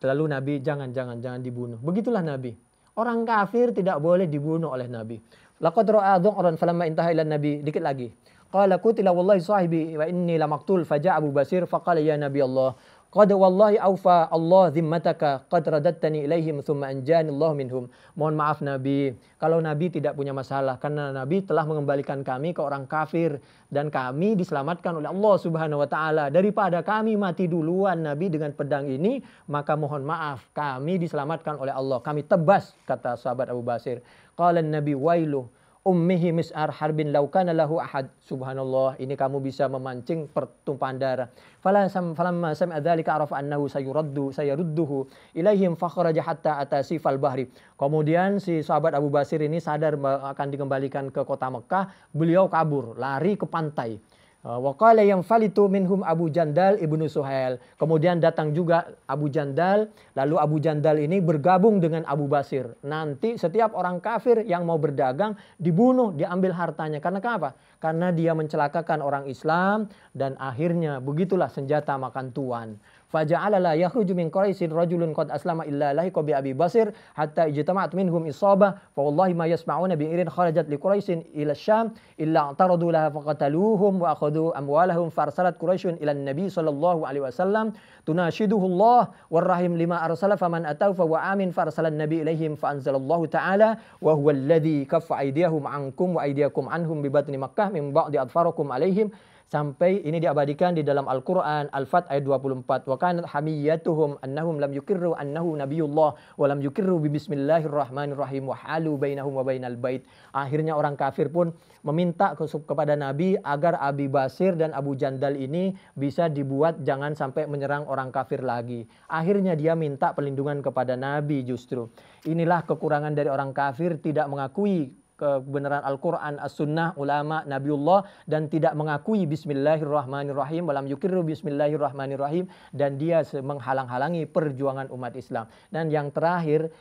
Lalu Nabi jangan dibunuh. Begitulah Nabi. Orang kafir tidak boleh dibunuh oleh Nabi. Laqad ra'a dhu'ran falamma intaha ila Nabi. Dikit lagi. Qala qutila wallahi sahibi wa inni la maqtul faja'a Abu Basir faqala ya Nabi Allah. Qad wallahi awfa Allah zimmataka qad radattani ilaihim thumma anjani Allah minhum. Mohon maaf Nabi, kalau Nabi tidak punya masalah karena Nabi telah mengembalikan kami ke orang kafir dan kami diselamatkan oleh Allah Subhanahu wa taala. Daripada kami mati duluan Nabi dengan pedang ini, maka mohon maaf kami diselamatkan oleh Allah. Kami tebas, kata sahabat Abu Basir. Qala Nabi wailu ummihi mis'ar harbin law kana lahu ahad. Subhanallah, ini kamu bisa memancing pertumpahan darah. Falamma sami'a dzalika arafa annahu sayarudduhu ilaihim fakharaja hatta ata sifal bahri. Kemudian si sahabat Abu Basir ini sadar akan dikembalikan ke kota Mekah, beliau kabur, lari ke pantai. Wa qala yanfalitu minhum Abu Jandal ibnu Suhail. Kemudian datang juga Abu Jandal, lalu Abu Jandal ini bergabung dengan Abu Basir. Nanti setiap orang kafir yang mau berdagang dibunuh, diambil hartanya. Karena kenapa? Karena dia mencelakakan orang Islam dan akhirnya begitulah senjata makan tuan. Faja'ala la yakhruju min Quraisyin rajulun qad aslama illa lahiqa bi Abi Basir hatta ijtama'at minhum isabah fa wallahi ma yasma'una bi irin kharajat li Quraisyin ila Syam illa taradu laha faqataluhum wa akhadhu amwalahum farsalat Quraisyun ila Nabi sallallahu alaihi wasallam tunashiduhu Allah warrahim lima arsala faman atau fa wa amin farsalan nabi ilaihim fa anzalallahu ta'ala wa huwa alladhi kaffa aydiyahum ankum wa aydiyakum anhum bi batni Makkah min ba'di adfarakum alaihim. Sampai ini diabadikan di dalam Al-Quran Al-Fat ayat 24. Wa kanat hamiyatuhum annahum lam yukirru annahu nabiyullah wa lam yukirru bi bismillahirrahmanirrahim wa halu bainahum wa bainal bait. Akhirnya orang kafir pun meminta kepada Nabi agar Abi Basir dan Abu Jandal ini bisa dibuat jangan sampai menyerang orang kafir lagi. Akhirnya dia minta perlindungan kepada Nabi justru. Inilah kekurangan dari orang kafir, tidak mengakui kebenaran Al-Quran, As-Sunnah, ulama, Nabiullah dan tidak mengakui Bismillahirrahmanirrahim, walam yukirru Bismillahirrahmanirrahim, dan dia menghalang-halangi perjuangan umat Islam. Dan yang terakhir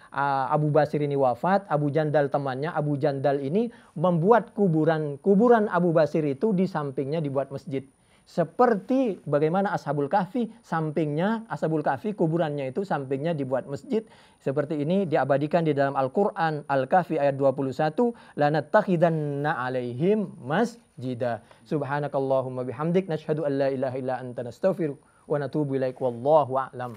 Abu Basir ini wafat, Abu Jandal temannya, Abu Jandal ini membuat kuburan Abu Basir itu di sampingnya dibuat masjid. Seperti bagaimana Ashabul Kahfi, sampingnya Ashabul Kahfi kuburannya itu sampingnya dibuat masjid. Seperti ini diabadikan di dalam Al-Quran Al-Kahfi ayat 21, lanattakhidanna alaihim masjida. Subhanakallahumma bihamdik nashhadu an la ilaha illa anta nastaghfiruka wa natubu ilaik wallahu a'lam.